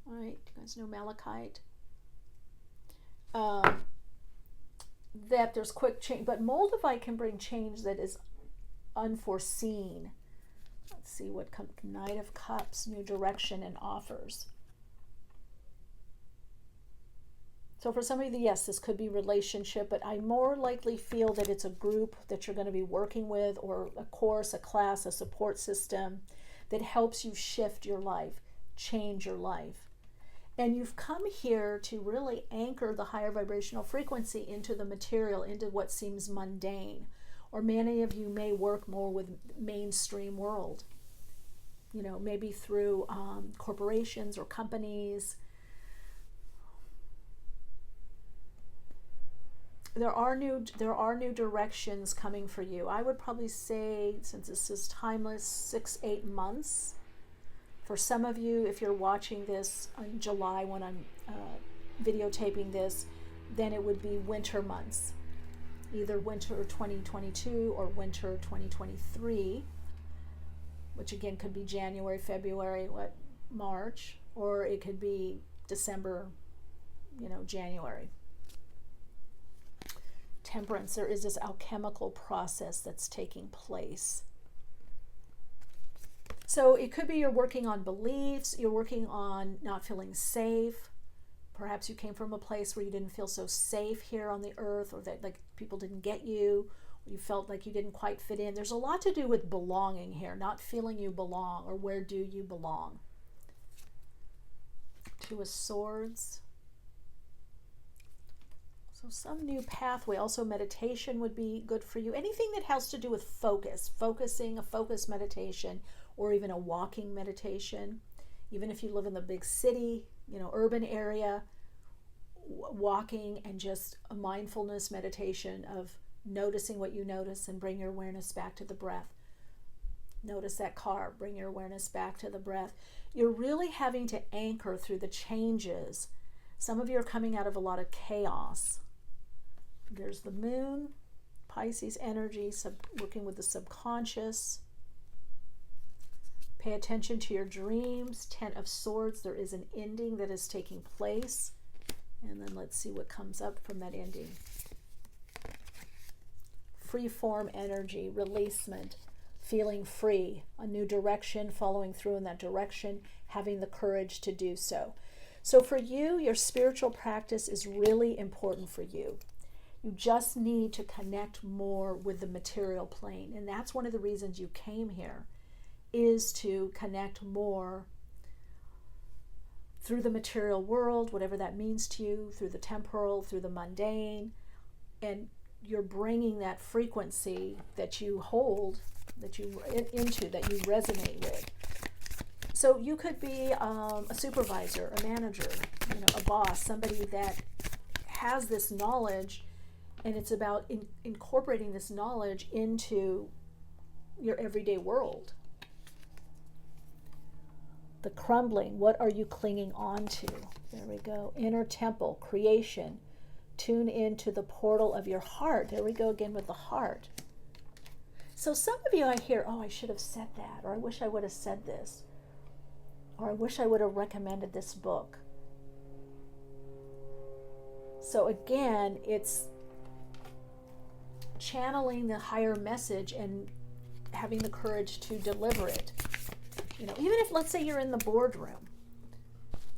[SPEAKER 1] All right, you guys know malachite? That there's quick change, but moldavite can bring change that is unforeseen. Let's see what comes. Knight of Cups, new direction and offers. So for some of you, yes, this could be relationship, but I more likely feel that it's a group that you're going to be working with, or a course, a class, a support system that helps you shift your life, change your life. And you've come here to really anchor the higher vibrational frequency into the material, into what seems mundane. Or many of you may work more with mainstream world, maybe through corporations or companies. There are new directions coming for you. I would probably say, since this is timeless, 6-8 months. For some of you, if you're watching this in July when I'm videotaping this, then it would be winter months. Either winter 2022 or winter 2023, which again could be January, February, March, or it could be December, January. Temperance, there is this alchemical process that's taking place. So it could be you're working on beliefs, you're working on not feeling safe. Perhaps you came from a place where you didn't feel so safe here on the earth, or that like people didn't get you, or you felt like you didn't quite fit in. There's a lot to do with belonging here, not feeling you belong, or where do you belong. Two of Swords. So some new pathway. Also meditation would be good for you. Anything that has to do with focusing, a focused meditation, or even a walking meditation. Even if you live in the big city, urban area, walking and just a mindfulness meditation of noticing what you notice and bring your awareness back to the breath. Notice that car, bring your awareness back to the breath. You're really having to anchor through the changes. Some of you are coming out of a lot of chaos. There's the moon, Pisces energy, working with the subconscious. Pay attention to your dreams. 10 of Swords, there is an ending that is taking place. And then let's see what comes up from that ending. Free form energy, releasement, feeling free, a new direction, following through in that direction, having the courage to do so. So for you, your spiritual practice is really important for you. You just need to connect more with the material plane. And that's one of the reasons you came here, is to connect more through the material world, whatever that means to you, through the temporal, through the mundane, and you're bringing that frequency that you hold, that you resonate with. So you could be a supervisor, a manager, a boss, somebody that has this knowledge, and it's about incorporating this knowledge into your everyday world. The crumbling, what are you clinging on to? There we go. Inner temple, creation. Tune into the portal of your heart. There we go again with the heart. So some of you I hear, oh, I should have said that, or I wish I would have said this, or I wish I would have recommended this book. So again, it's channeling the higher message and having the courage to deliver it. Even if, let's say, you're in the boardroom,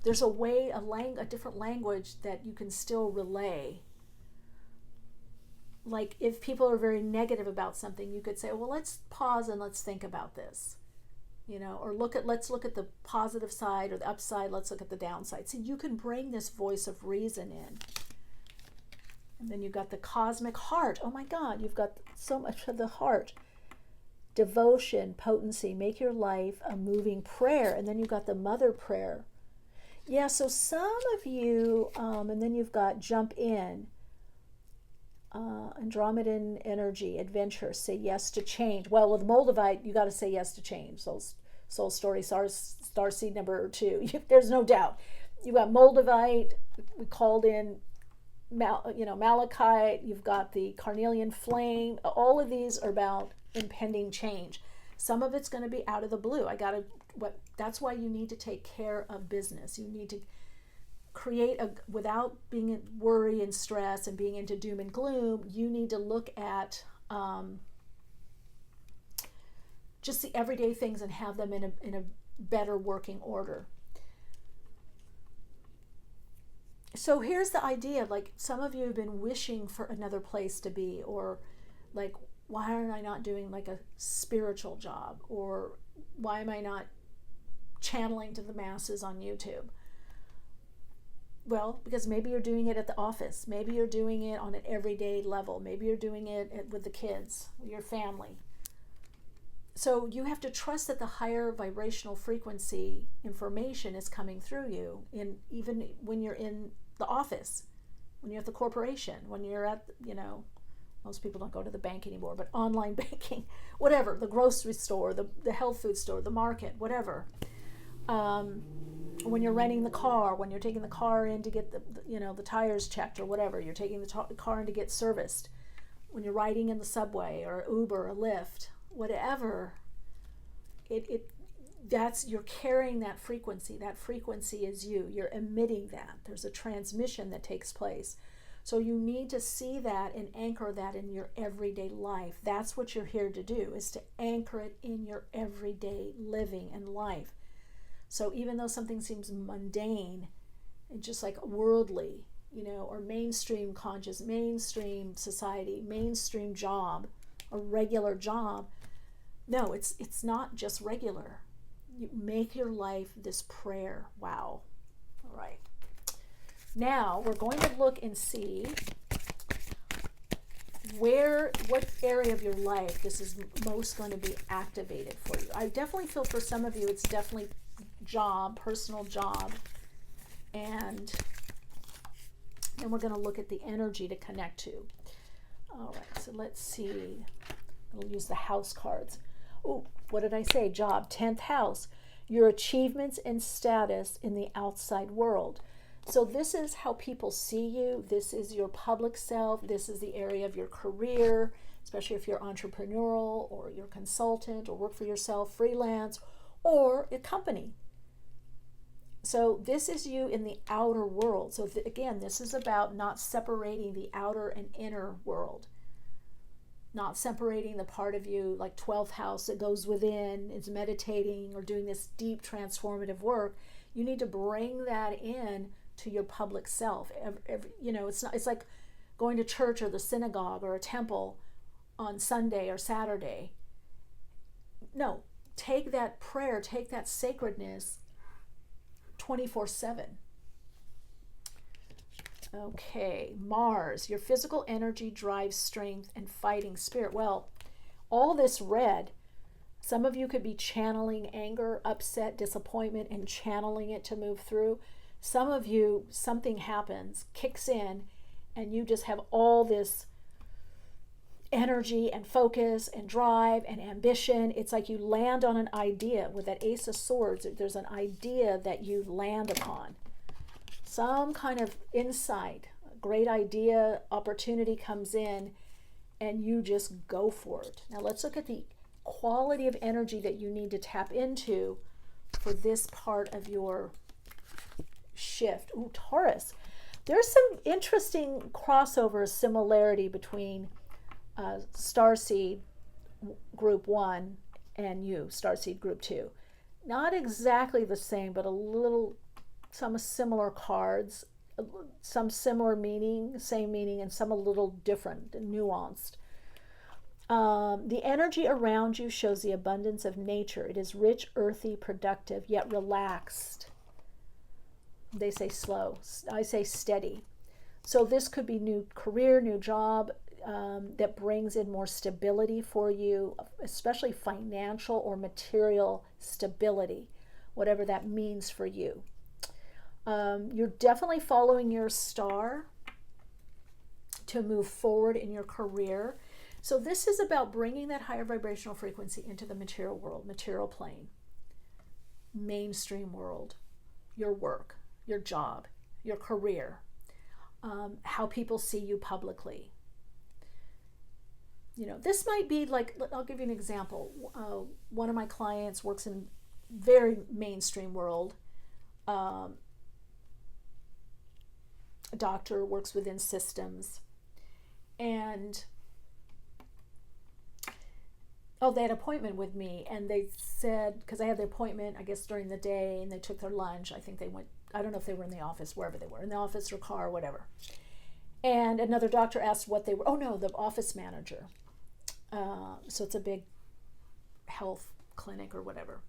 [SPEAKER 1] there's a way, a different language that you can still relay. Like if people are very negative about something, you could say, well, let's pause and let's think about this. Or let's look at the positive side or the upside, let's look at the downside. So you can bring this voice of reason in. And then you've got the cosmic heart. Oh my God, you've got so much of the heart. Devotion, potency, make your life a moving prayer. And then you've got the mother prayer. Yeah, so some of you, and then you've got jump in, Andromedan energy, adventure, say yes to change. Well, with Moldavite, you got to say yes to change. Soul Story, Starseed number 2. There's no doubt. You got Moldavite. We called in, Malachite. You've got the Carnelian Flame. All of these are about impending change. Some of it's going to be out of the blue. That's why you need to take care of business. You need to create without being in worry and stress and being into doom and gloom. You need to look at just the everyday things and have them in a better working order. So here's the idea, like some of you have been wishing for another place to be, or like, why aren't I not doing like a spiritual job, or why am I not channeling to the masses on YouTube? Well, because maybe you're doing it at the office. Maybe you're doing it on an everyday level. Maybe you're doing it with the kids, your family. So you have to trust that the higher vibrational frequency information is coming through you, even when you're in the office, when you're at the corporation, when you're at, most people don't go to the bank anymore, but online banking, whatever, the grocery store, the health food store, the market, whatever. When you're renting the car, when you're taking the car in to get the tires checked or whatever, you're taking the car in to get serviced, when you're riding in the subway or Uber or Lyft, whatever, you're carrying that frequency. That frequency is you. You're emitting that. There's a transmission that takes place. So you need to see that and anchor that in your everyday life. That's what you're here to do, is to anchor it in your everyday living and life. So even though something seems mundane and just like worldly, or mainstream conscious, mainstream society, mainstream job, a regular job, no, it's not just regular. You make your life this prayer. Wow. All right. Now we're going to look and see what area of your life this is most going to be activated for you. I definitely feel for some of you it's definitely job, personal job, and then we're going to look at the energy to connect to. All right, so let's see. We'll use the house cards. Oh, what did I say? Job, 10th house, your achievements and status in the outside world. So this is how people see you. This is your public self. This is the area of your career, especially if you're entrepreneurial or you're consultant or work for yourself, freelance, or a company. So this is you in the outer world. So again, this is about not separating the outer and inner world. Not separating the part of you, like 12th house, that goes within, is meditating or doing this deep transformative work. You need to bring that in to your public self. It's like going to church or the synagogue or a temple on Sunday or Saturday. No, take that prayer, take that sacredness 24/7. Okay, Mars, your physical energy drives strength and fighting spirit. Well, all this red, some of you could be channeling anger, upset, disappointment, and channeling it to move through. Some of you, something happens, kicks in, and you just have all this energy and focus and drive and ambition. It's like you land on an idea. With that Ace of Swords, there's an idea that you land upon. Some kind of insight, great idea, opportunity comes in, and you just go for it. Now let's look at the quality of energy that you need to tap into for this part of your shift. Ooh, Taurus. There's some interesting crossover similarity between Starseed Group 1 and you, Starseed Group 2. Not exactly the same, but some similar cards, some similar meaning, same meaning, and some a little different and nuanced. The energy around you shows the abundance of nature. It is rich, earthy, productive, yet relaxed. They say slow. I say steady. So this could be new career, new job, that brings in more stability for you, especially financial or material stability, whatever that means for you. You're definitely following your star to move forward in your career. So this is about bringing that higher vibrational frequency into the material world, material plane, mainstream world, your work, your job, your career, how people see you publicly. This might be like, I'll give you an example. One of my clients works in very mainstream world. A doctor, works within systems. And they had an appointment with me, and they said, because I had the appointment, I guess, during the day, and they took their lunch. I think they went, I don't know if they were in the office, wherever they were, in the office or car or whatever. And another doctor asked what they were, the office manager. So it's a big health clinic or whatever.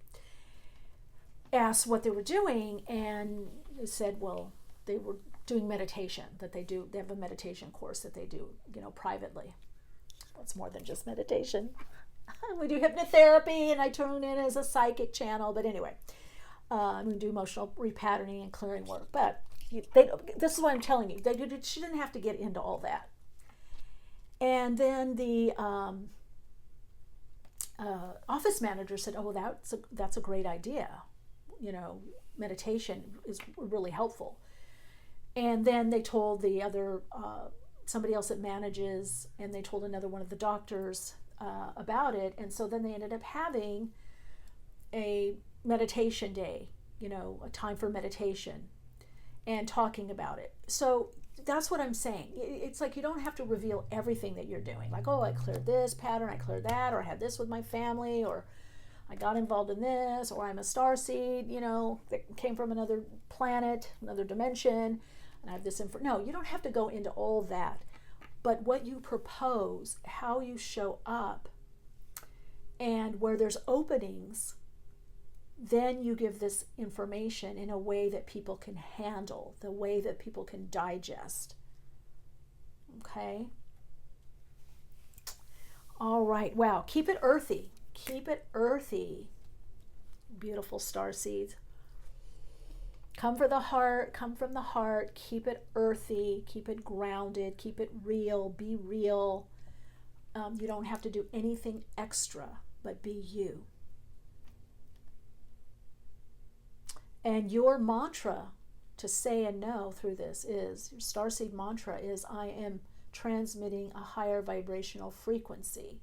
[SPEAKER 1] Asked what they were doing, and they said, well, they were doing meditation, they have a meditation course that they do, privately. Well, it's more than just meditation. We do hypnotherapy, and I tune in as a psychic channel, but anyway, we do emotional repatterning and clearing work. But this is what I'm telling you. She didn't have to get into all that. And then the office manager said, "Oh, well, that's a great idea. Meditation is really helpful." And then they told the other somebody else that manages, and they told another one of the doctors about it. And so then they ended up having a meditation day, a time for meditation, and talking about it. So that's what I'm saying. It's like you don't have to reveal everything that you're doing. Like, I cleared this pattern, I cleared that, or I had this with my family, or I got involved in this, or I'm a starseed, that came from another planet, another dimension, and I have this info. No, you don't have to go into all that. But what you propose, how you show up, and where there's openings, then you give this information in a way that people can handle, the way that people can digest. Okay? All right. Wow. Keep it earthy. Keep it earthy. Beautiful star seeds. Come for the heart. Come from the heart. Keep it earthy. Keep it grounded. Keep it real. Be real. You don't have to do anything extra, but be you. And your mantra to say and know through this is, your starseed mantra is, I am transmitting a higher vibrational frequency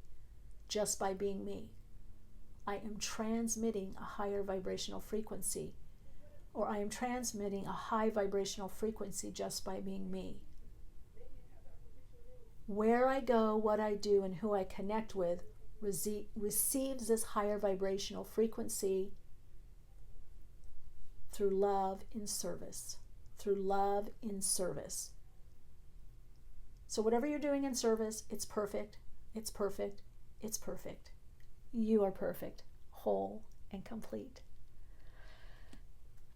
[SPEAKER 1] just by being me. I am transmitting a higher vibrational frequency, or I am transmitting a high vibrational frequency just by being me. Where I go, what I do, and who I connect with receives this higher vibrational frequency through love in service. Through love in service. So whatever you're doing in service, it's perfect. It's perfect. It's perfect. You are perfect, whole, and complete.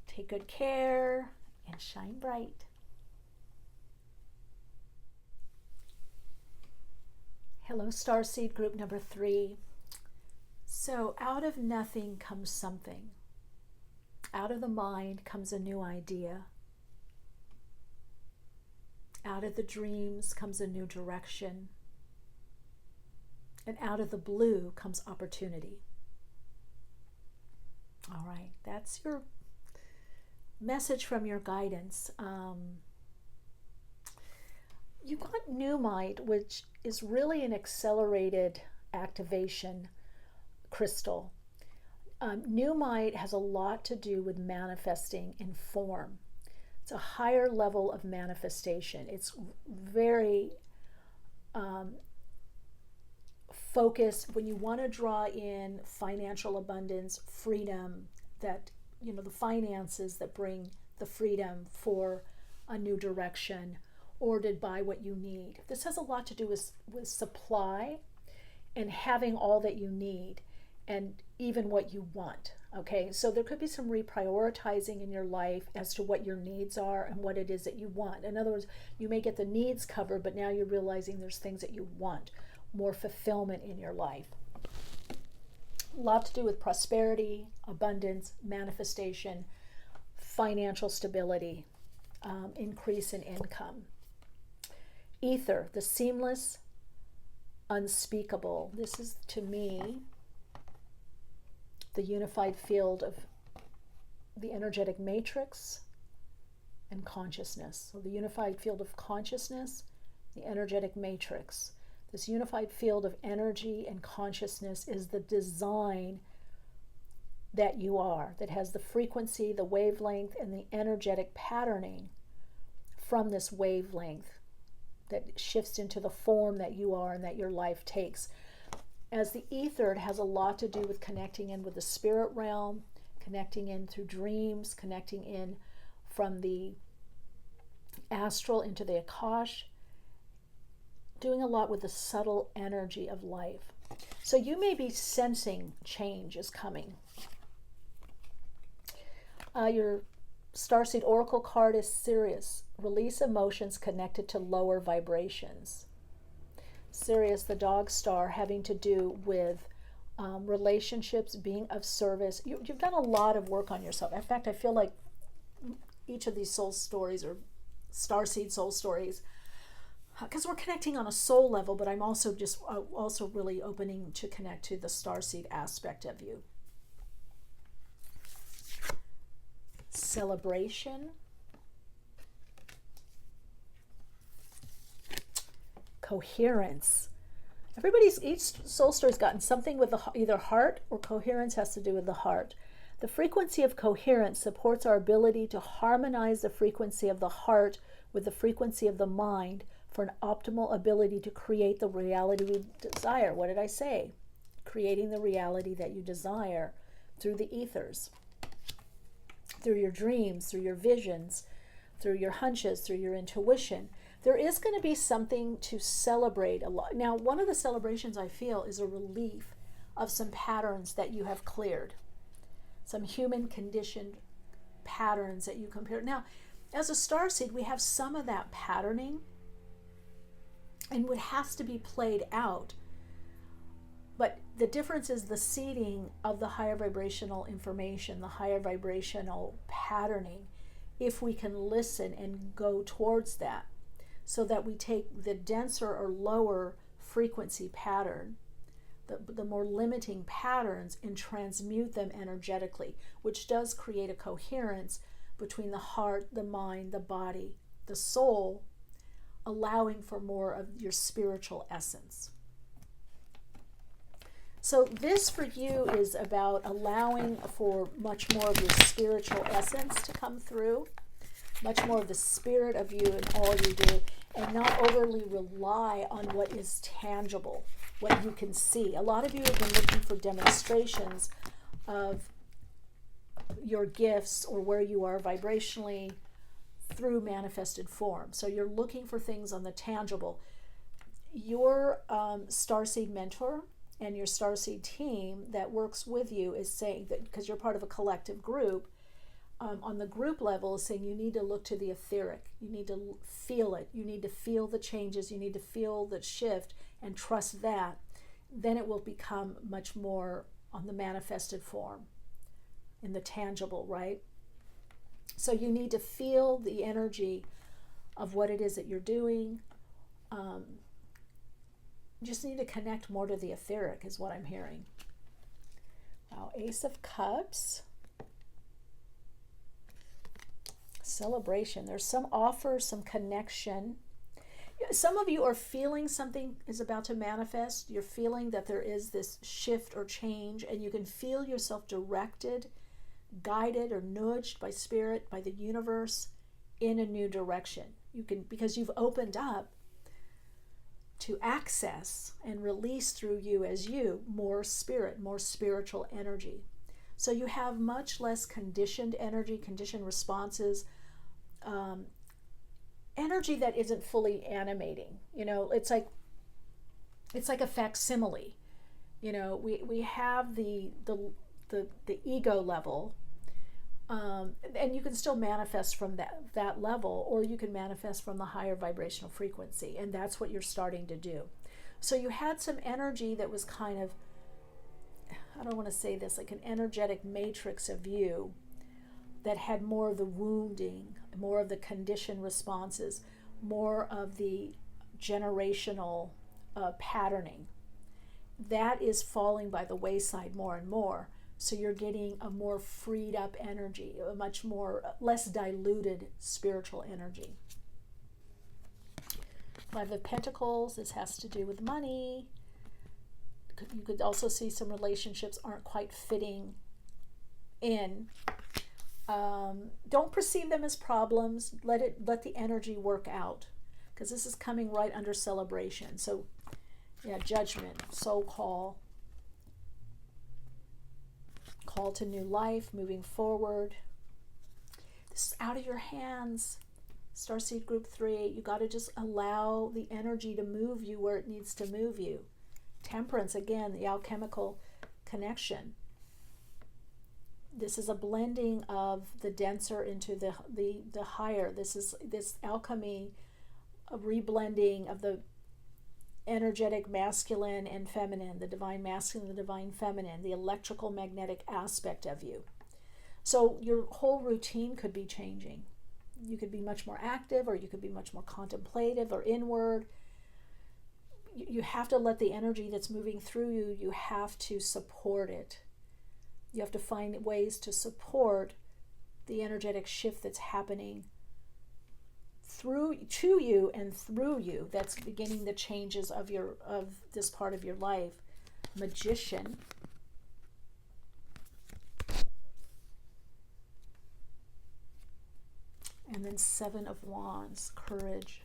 [SPEAKER 1] Take good care and shine bright. Hello, Starseed group number 3. So out of nothing comes something. Out of the mind comes a new idea. Out of the dreams comes a new direction. And out of the blue comes opportunity. All right, that's your message from your guidance. You got Newmite, which is really an accelerated activation crystal. Newmite has a lot to do with manifesting in form. It's a higher level of manifestation. It's very focused when you want to draw in financial abundance, freedom, that, the finances that bring the freedom for a new direction, or to buy what you need. This has a lot to do with supply and having all that you need, and even what you want. Okay, so there could be some reprioritizing in your life as to what your needs are and what it is that you want. In other words, you may get the needs covered, but now you're realizing there's things that you want, more fulfillment in your life. A lot to do with prosperity, abundance, manifestation, financial stability, increase in income. Ether, the seamless, unspeakable. This is, to me, the unified field of the energetic matrix and consciousness. So the unified field of consciousness, the energetic matrix. This unified field of energy and consciousness is the design that you are, that has the frequency, the wavelength, and the energetic patterning from this wavelength that shifts into the form that you are and that your life takes. As the ether, it has a lot to do with connecting in with the spirit realm, connecting in through dreams, connecting in from the astral into the Akash, doing a lot with the subtle energy of life. So you may be sensing change is coming. Your Starseed Oracle card is Sirius. Release emotions connected to lower vibrations. Sirius, the dog star, having to do with relationships, being of service. You've done a lot of work on yourself. In fact, I feel like each of these soul stories or Starseed soul stories, because we're connecting on a soul level, but I'm also really opening to connect to the Starseed aspect of you. Celebration, coherence. Each soul story's gotten something with either heart or coherence has to do with the heart. The frequency of coherence supports our ability to harmonize the frequency of the heart with the frequency of the mind for an optimal ability to create the reality we desire. What did I say? Creating the reality that you desire through the ethers, through your dreams, through your visions, through your hunches, through your intuition. There is going to be something to celebrate a lot. Now, one of the celebrations I feel is a relief of some patterns that you have cleared, some human conditioned patterns that you compare. Now, as a starseed, we have some of that patterning, and what has to be played out. But the difference is the seeding of the higher vibrational information, the higher vibrational patterning, if we can listen and go towards that, so that we take the denser or lower frequency pattern, the more limiting patterns, and transmute them energetically, which does create a coherence between the heart, the mind, the body, the soul, allowing for more of your spiritual essence. So this for you is about allowing for much more of your spiritual essence to come through, much more of the spirit of you in all you do, and not overly rely on what is tangible, what you can see. A lot of you have been looking for demonstrations of your gifts or where you are vibrationally through manifested form. So you're looking for things on the tangible. Your Starseed mentor and your Starseed team that works with you is saying that, because you're part of a collective group, on the group level is saying you need to look to the etheric. You need to feel it. You need to feel the changes. You need to feel the shift and trust that. Then it will become much more on the manifested form, in the tangible, right? So you need to feel the energy of what it is that you're doing. You just need to connect more to the etheric is what I'm hearing. Wow, Ace of Cups. Celebration. There's some offer, some connection. Some of you are feeling something is about to manifest. You're feeling that there is this shift or change, and you can feel yourself directed, guided, or nudged by spirit, by the universe, in a new direction. You can, because you've opened up to access and release through you as you more spirit, more spiritual energy. So you have much less conditioned energy, conditioned responses, energy that isn't fully animating. You know, it's like a facsimile. You know, we have the ego level, and you can still manifest from that level, or you can manifest from the higher vibrational frequency, and that's what you're starting to do. So you had some energy that was kind of, I don't want to say this, like an energetic matrix of you, that had more of the wounding, more of the conditioned responses, more of the generational patterning. That is falling by the wayside more and more. So you're getting a more freed up energy, a much more, less diluted spiritual energy. Five of Pentacles, this has to do with money. You could also see some relationships aren't quite fitting in. Don't perceive them as problems. Let the energy work out, because this is coming right under celebration. So yeah, Judgment, soul call to new life, moving forward. This is out of your hands. Starseed Group 3, you got to just allow the energy to move you where it needs to move you. Temperance, again, the alchemical connection. This is a blending of the denser into the higher. This is this alchemy, a reblending of the energetic masculine and feminine, the divine masculine, the divine feminine, the electrical magnetic aspect of you. So your whole routine could be changing. You could be much more active, or you could be much more contemplative or inward. You have to let the energy that's moving through you, you have to support it. You have to find ways to support the energetic shift that's happening to you and through you. That's beginning the changes of this part of your life. Magician. And then Seven of Wands, courage.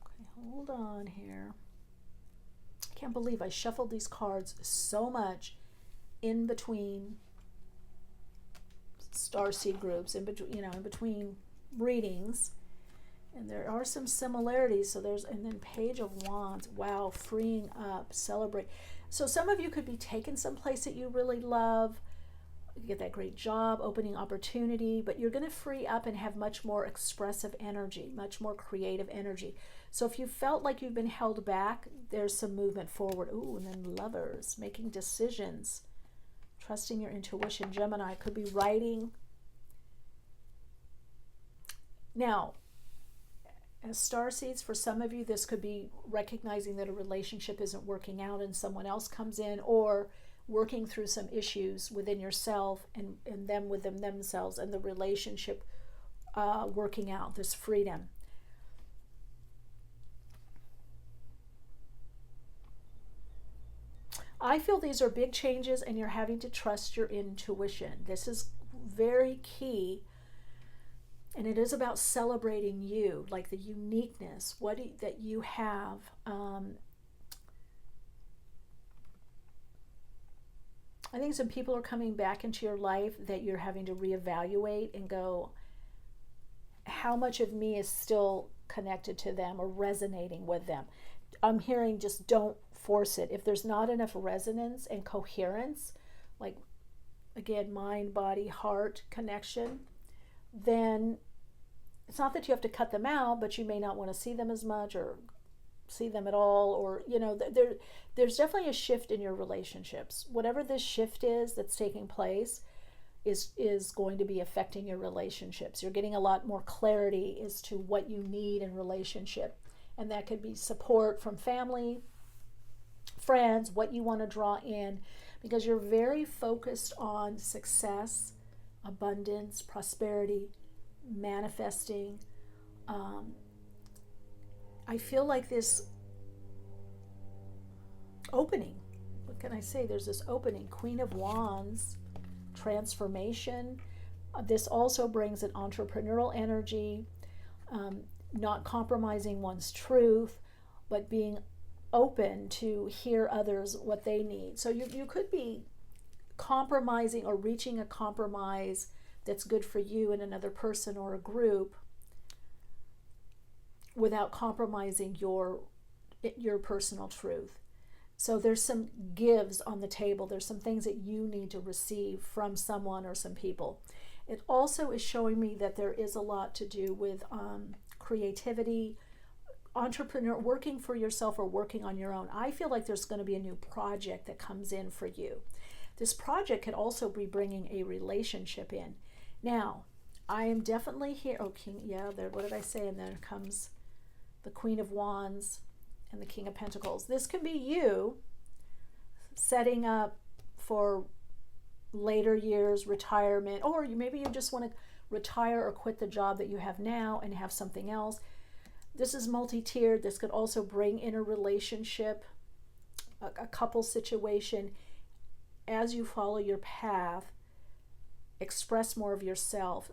[SPEAKER 1] Okay, hold on here. I can't believe I shuffled these cards so much in between starseed groups, in between readings, and there are some similarities. So and then Page of Wands. Wow, freeing up, celebrate. So some of you could be taken someplace that you really love. You get that great job, opening opportunity, but you're going to free up and have much more expressive energy, much more creative energy. So if you felt like you've been held back, there's some movement forward. Ooh, and then Lovers, making decisions, trusting your intuition. Gemini could be writing. Now, as starseeds, for some of you, this could be recognizing that a relationship isn't working out and someone else comes in, or working through some issues within yourself and them within themselves, and the relationship working out, this freedom. I feel these are big changes, and you're having to trust your intuition. This is very key, and it is about celebrating you, like the uniqueness, that you have. I think some people are coming back into your life that you're having to reevaluate and go, how much of me is still connected to them or resonating with them? I'm hearing just don't force it. If there's not enough resonance and coherence, like, again, mind, body, heart connection, then it's not that you have to cut them out, but you may not want to see them as much or see them at all, or there's definitely a shift in your relationships. Whatever this shift is that's taking place is going to be affecting your relationships. You're getting a lot more clarity as to what you need in relationship, and that could be support from family, friends, what you want to draw in, because you're very focused on success, abundance, prosperity, manifesting. I feel like this opening, what can I say? There's this opening. Queen of Wands, transformation. This also brings an entrepreneurial energy, not compromising one's truth, but being open to hear others, what they need. So you could be compromising or reaching a compromise that's good for you and another person or a group, without compromising your personal truth. So there's some gives on the table. There's some things that you need to receive from someone or some people. It also is showing me that there is a lot to do with creativity, entrepreneur, working for yourself or working on your own. I feel like there's going to be a new project that comes in for you. This project could also be bringing a relationship in. Now, I am definitely here. Oh, King, yeah, there. What did I say? And then comes the Queen of Wands and the King of Pentacles. This could be you setting up for later years, retirement, or maybe you just want to retire or quit the job that you have now and have something else. This is multi-tiered. This could also bring in a relationship, a couple situation. As you follow your path, express more of yourself.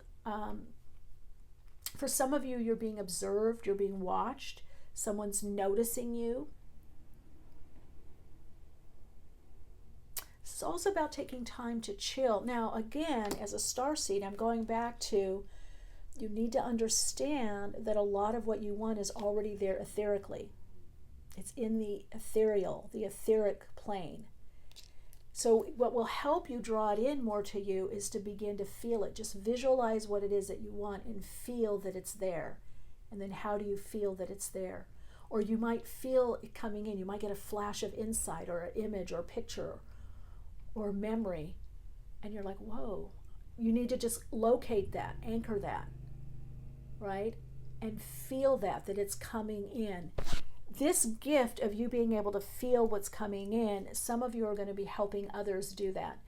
[SPEAKER 1] For some of you, you're being observed, you're being watched, someone's noticing you. It's also about taking time to chill. Now, again, as a starseed, I'm going back to, you need to understand that a lot of what you want is already there etherically. It's in the ethereal, the etheric plane. So what will help you draw it in more to you is to begin to feel it. Just visualize what it is that you want and feel that it's there. And then how do you feel that it's there? Or you might feel it coming in. You might get a flash of insight or an image or a picture or memory. And you're like, whoa. You need to just locate that, anchor that, right? And feel that it's coming in. This gift of you being able to feel what's coming in, some of you are going to be helping others do that.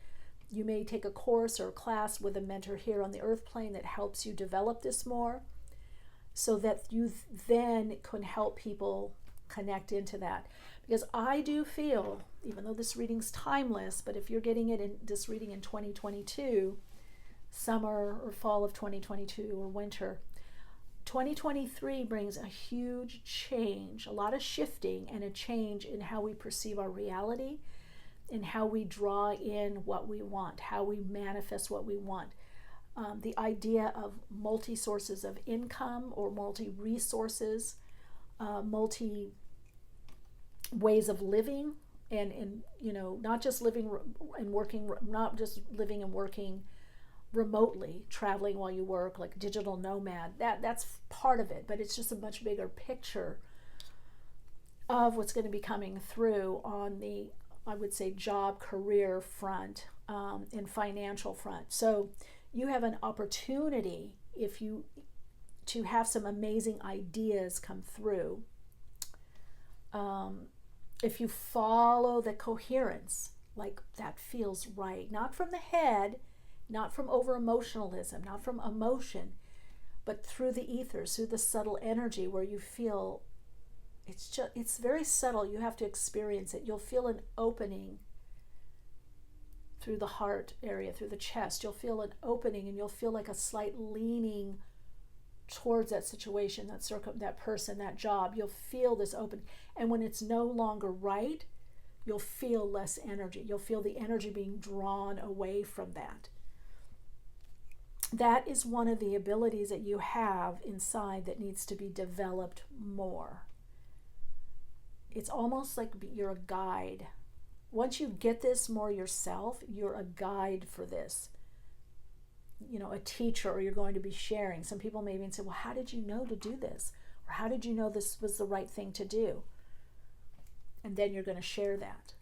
[SPEAKER 1] You may take a course or a class with a mentor here on the earth plane that helps you develop this more, so that you then can help people connect into that. Because I do feel, even though this reading's timeless, but if you're getting it in this reading in 2022, summer or fall of 2022 or winter, 2023 brings a huge change, a lot of shifting and a change in how we perceive our reality and how we draw in what we want, how we manifest what we want. The idea of multi-sources of income or multi-resources, multi ways of living, and not just living and working, not just living and working remotely, traveling while you work, like digital nomad. That's part of it, but it's just a much bigger picture of what's going to be coming through on the, I would say, job, career front, and financial front. So you have an opportunity to have some amazing ideas come through. If you follow the coherence, like that feels right, not from the head, not from over emotionalism, not from emotion, but through the ethers, through the subtle energy where you feel it's very subtle. You have to experience it. You'll feel an opening through the heart area, through the chest. You'll feel an opening, and you'll feel like a slight leaning towards that situation, that person, that job. You'll feel this open. And when it's no longer right, you'll feel less energy. You'll feel the energy being drawn away from that. That is one of the abilities that you have inside that needs to be developed more. It's almost like you're a guide. Once you get this more yourself, you're a guide for this. A teacher, or you're going to be sharing. Some people maybe even say, well, how did you know to do this? Or how did you know this was the right thing to do? And then you're going to share that.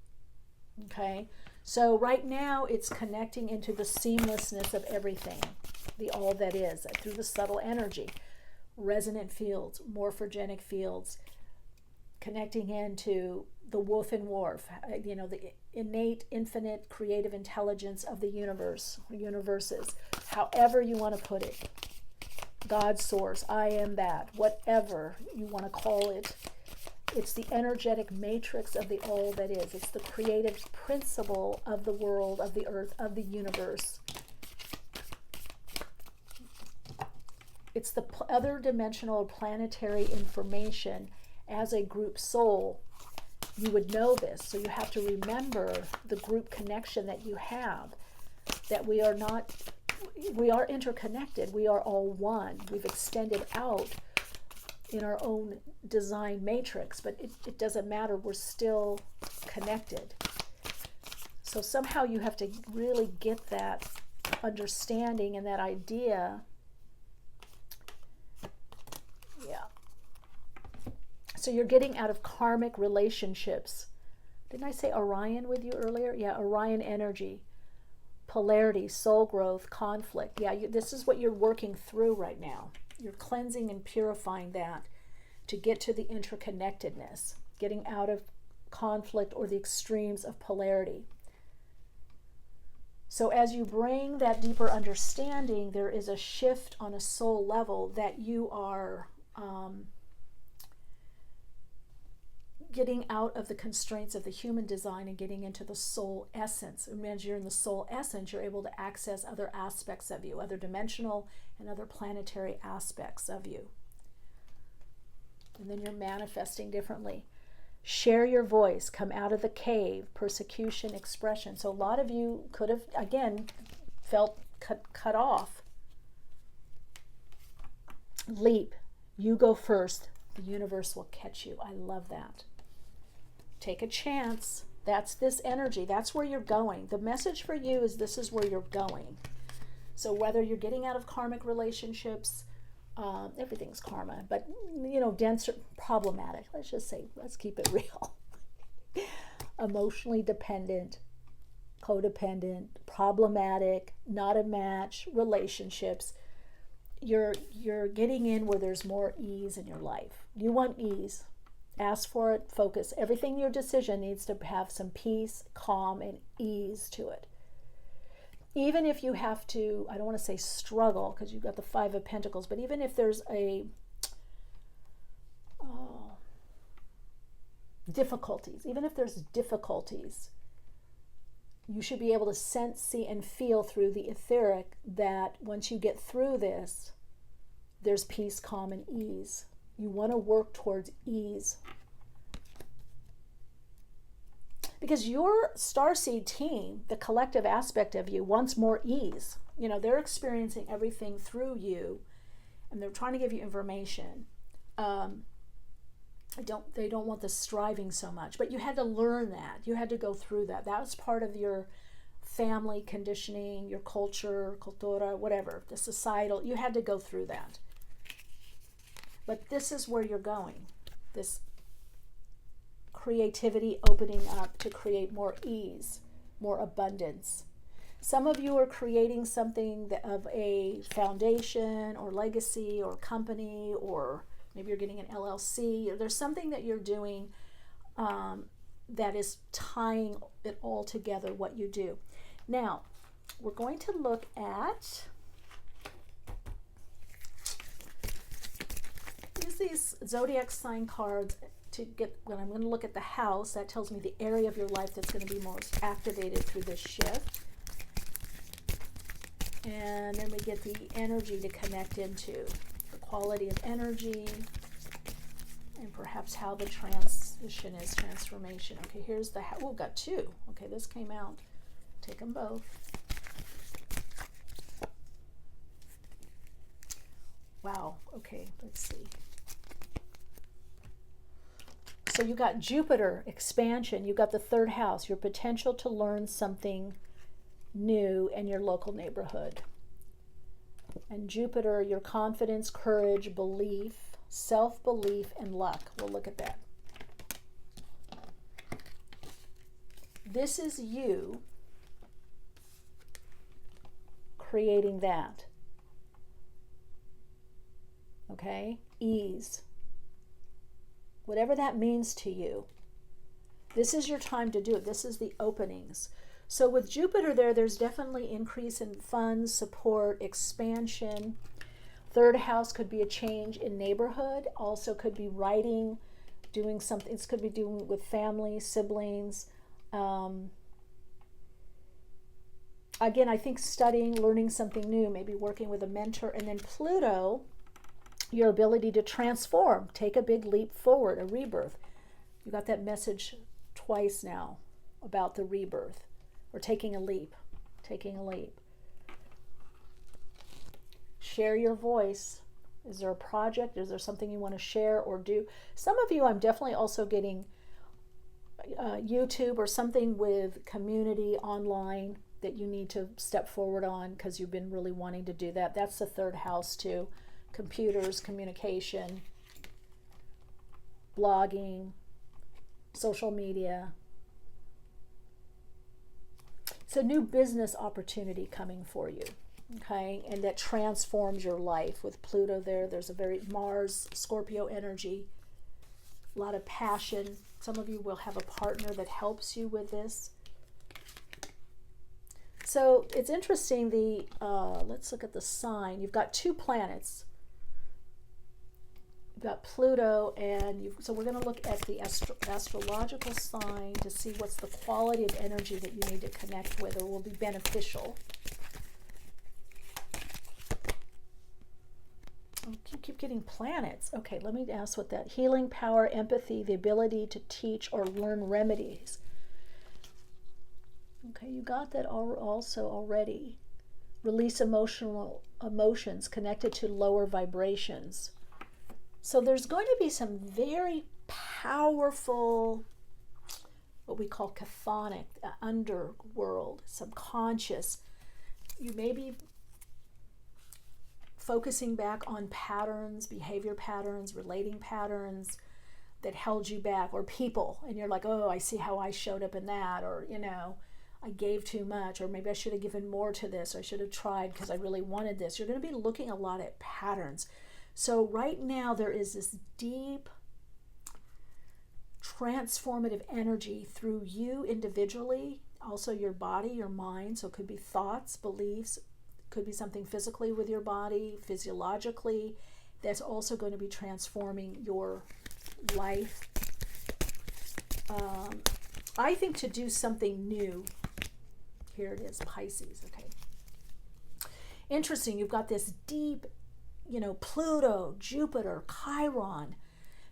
[SPEAKER 1] Okay? So right now it's connecting into the seamlessness of everything, the all that is, through the subtle energy, resonant fields, morphogenic fields, connecting into the woof and wharf, the innate, infinite, creative intelligence of the universe, universes, however you want to put it. God source, I am that, whatever you want to call it. It's the energetic matrix of the all that is. It's the creative principle of the world, of the earth, of the universe. It's the other dimensional planetary information. As a group soul, you would know this. So you have to remember the group connection that you have, that we are interconnected. We are all one. We've extended out in our own design matrix, but it doesn't matter. We're still connected. So somehow you have to really get that understanding and that idea. Yeah. So you're getting out of karmic relationships. Didn't I say Orion with you earlier? Yeah, Orion energy. polarity, soul growth, conflict. Yeah, this is what you're working through right now. You're cleansing and purifying that to get to the interconnectedness, getting out of conflict or the extremes of polarity. So as you bring that deeper understanding, there is a shift on a soul level that you are getting out of the constraints of the human design and getting into the soul essence. And as you're in the soul essence, you're able to access other aspects of you, other dimensional and other planetary aspects of you. And then you're manifesting differently. Share your voice, come out of the cave, persecution, expression. So a lot of you could have, again, felt cut off. Leap. You go first. The universe will catch you. I love that. Take a chance. That's this energy. That's where you're going. The message for you is this is where you're going. So whether you're getting out of karmic relationships, everything's karma, but denser, problematic. Let's just say, let's keep it real. Emotionally dependent, codependent, problematic, not a match, relationships. You're getting in where there's more ease in your life. You want ease. Ask for it, focus. Everything, your decision needs to have some peace, calm, and ease to it. Even if you have to, I don't want to say struggle because you've got the Five of Pentacles, but even if there's difficulties, even if there's difficulties, you should be able to sense, see, and feel through the etheric that once you get through this, there's peace, calm, and ease. You want to work towards ease. Because your Starseed team, the collective aspect of you, wants more ease. They're experiencing everything through you, and they're trying to give you information. They don't want the striving so much, but you had to learn that. You had to go through that. That was part of your family conditioning, your culture, cultura, whatever, the societal. You had to go through that. But this is where you're going. This creativity opening up to create more ease, more abundance. Some of you are creating something of a foundation or legacy or company, or maybe you're getting an LLC. Or there's something that you're doing that is tying it all together, what you do. Now, we're going to look at, use these zodiac sign cards to get, when I'm going to look at the house, that tells me the area of your life that's going to be most activated through this shift. And then we get the energy to connect into the quality of energy and perhaps how the transition is, transformation. Okay, here's the house. Oh, got two. Okay, this came out. Take them both. Wow. Okay, let's see. So you got Jupiter, expansion. You got the third house, your potential to learn something new in your local neighborhood. And Jupiter, your confidence, courage, belief, self-belief, and luck. We'll look at that. This is you creating that. Okay? Ease. Whatever that means to you. This is your time to do it. This is the openings. So with Jupiter there's definitely increase in funds, support, expansion. Third house could be a change in neighborhood. Also could be writing, doing something. This could be doing with family, siblings. Again, I think studying, learning something new, maybe working with a mentor. And then Pluto, your ability to transform, take a big leap forward, a rebirth. You got that message twice now about the rebirth. Or taking a leap, Share your voice. Is there a project? Is there something you want to share or do? Some of you, I'm definitely also getting YouTube or something with community online that you need to step forward on because you've been really wanting to do that. That's the third house too. Computers, communication, blogging, social media. It's a new business opportunity coming for you, okay? And that transforms your life with Pluto there. There's a very Mars, Scorpio energy, a lot of passion. Some of you will have a partner that helps you with this. So it's interesting, let's look at the sign. You've got two planets. You've got Pluto, and so we're going to look at the astrological sign to see what's the quality of energy that you need to connect with or will be beneficial. You keep getting planets. Okay, let me ask what that healing power, empathy, the ability to teach or learn remedies. Okay, you got that also already. Release emotions connected to lower vibrations. So there's going to be some very powerful, what we call chthonic, underworld, subconscious. You may be focusing back on patterns, behavior patterns, relating patterns that held you back, or people, and you're like, oh, I see how I showed up in that, or, you know, I gave too much, or maybe I should have given more to this, or I should have tried because I really wanted this. You're going to be looking a lot at patterns. So right now there is this deep transformative energy through you individually, also your body, your mind. So it could be thoughts, beliefs, could be something physically with your body, physiologically, that's also going to be transforming your life. I think to do something new. Here it is, Pisces. Okay. Interesting. You've got this deep, you know, Pluto, Jupiter, Chiron.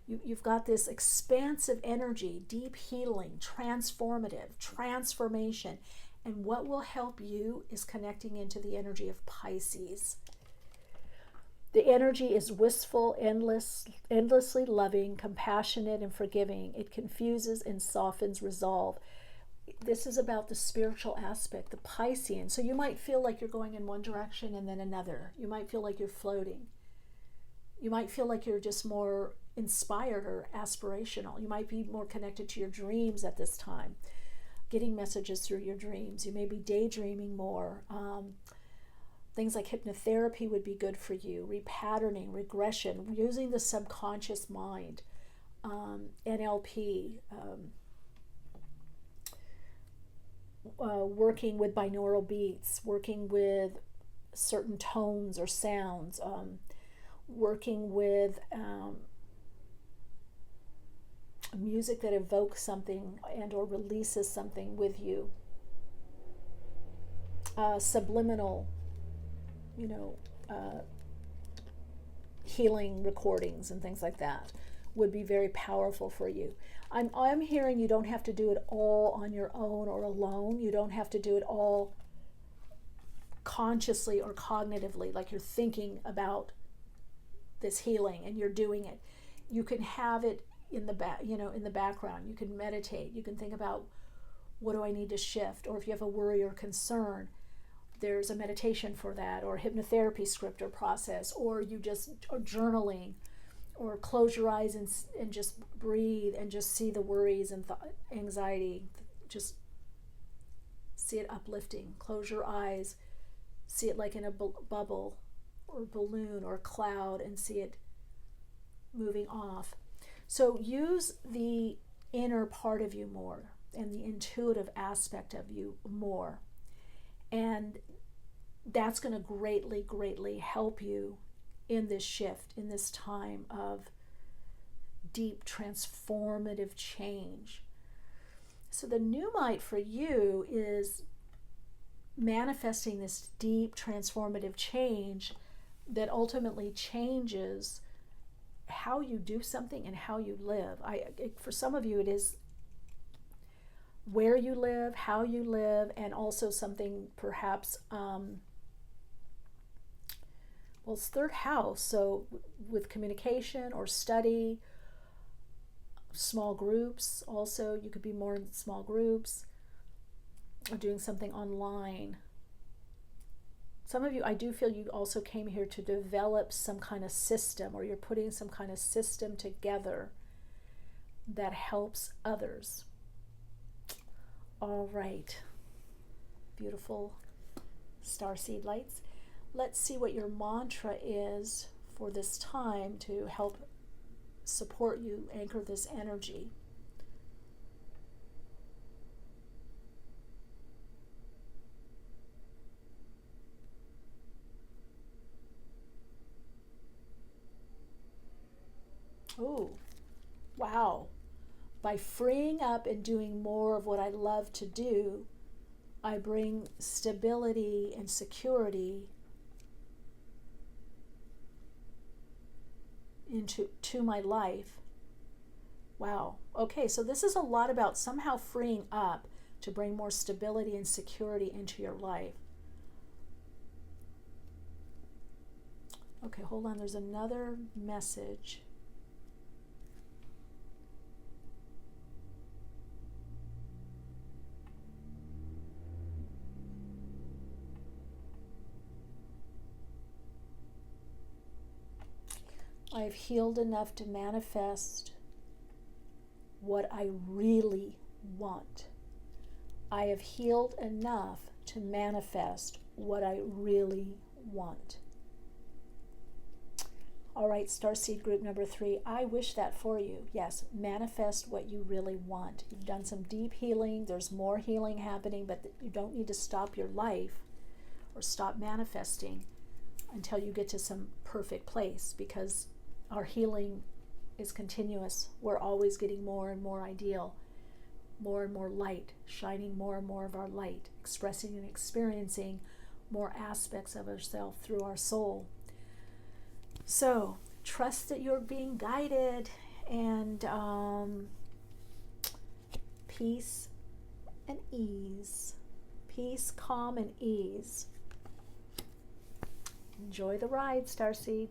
[SPEAKER 1] You've got this expansive energy, deep healing, transformative, transformation. And what will help you is connecting into the energy of Pisces. The energy is wistful, endlessly loving, compassionate, and forgiving. It confuses and softens resolve. This is about the spiritual aspect, the Piscean. So you might feel like you're going in one direction and then another. You might feel like you're floating. You might feel like you're just more inspired or aspirational. You might be more connected to your dreams at this time, getting messages through your dreams. You may be daydreaming more. Things like hypnotherapy would be good for you, repatterning, regression, using the subconscious mind, NLP, working with binaural beats, working with certain tones or sounds, working with music that evokes something and or releases something with you. Subliminal, you know, healing recordings and things like that would be very powerful for you. I'm hearing you don't have to do it all on your own or alone. You don't have to do it all consciously or cognitively, like you're thinking about this healing and you're doing it. You can have it in the background. You can meditate. You can think about, what do I need to shift? Or if you have a worry or concern, there's a meditation for that, or hypnotherapy script or process, or you just are journaling, or close your eyes and just breathe and just see the worries and anxiety. Just see it uplifting. Close your eyes, see it like in a bubble or balloon or cloud, and see it moving off. So use the inner part of you more and the intuitive aspect of you more. And that's going to greatly, greatly help you in this shift, in this time of deep transformative change. So the Numite for you is manifesting this deep transformative change that ultimately changes how you do something and how you live. For some of you, it is where you live, how you live, and also something perhaps, it's third house, so with communication or study, small groups also, you could be more in small groups, or doing something online. Some of you, I do feel you also came here to develop some kind of system, or you're putting some kind of system together that helps others. All right. beautiful starseed lights. Let's see what your mantra is for this time to help support you, anchor this energy. Oh, wow. By freeing up and doing more of what I love to do, I bring stability and security into my life. Wow. Okay, so this is a lot about somehow freeing up to bring more stability and security into your life. Okay, hold on. There's another message. I've healed enough to manifest what I really want. I have healed enough to manifest what I really want. All right, Starseed group number 3, I wish that for you. Yes, manifest what you really want. You've done some deep healing. There's more healing happening, but you don't need to stop your life or stop manifesting until you get to some perfect place, because our healing is continuous. We're always getting more and more ideal, more and more light, shining more and more of our light, expressing and experiencing more aspects of ourselves through our soul. So trust that you're being guided, and peace and ease. Peace, calm, and ease. Enjoy the ride, Starseed.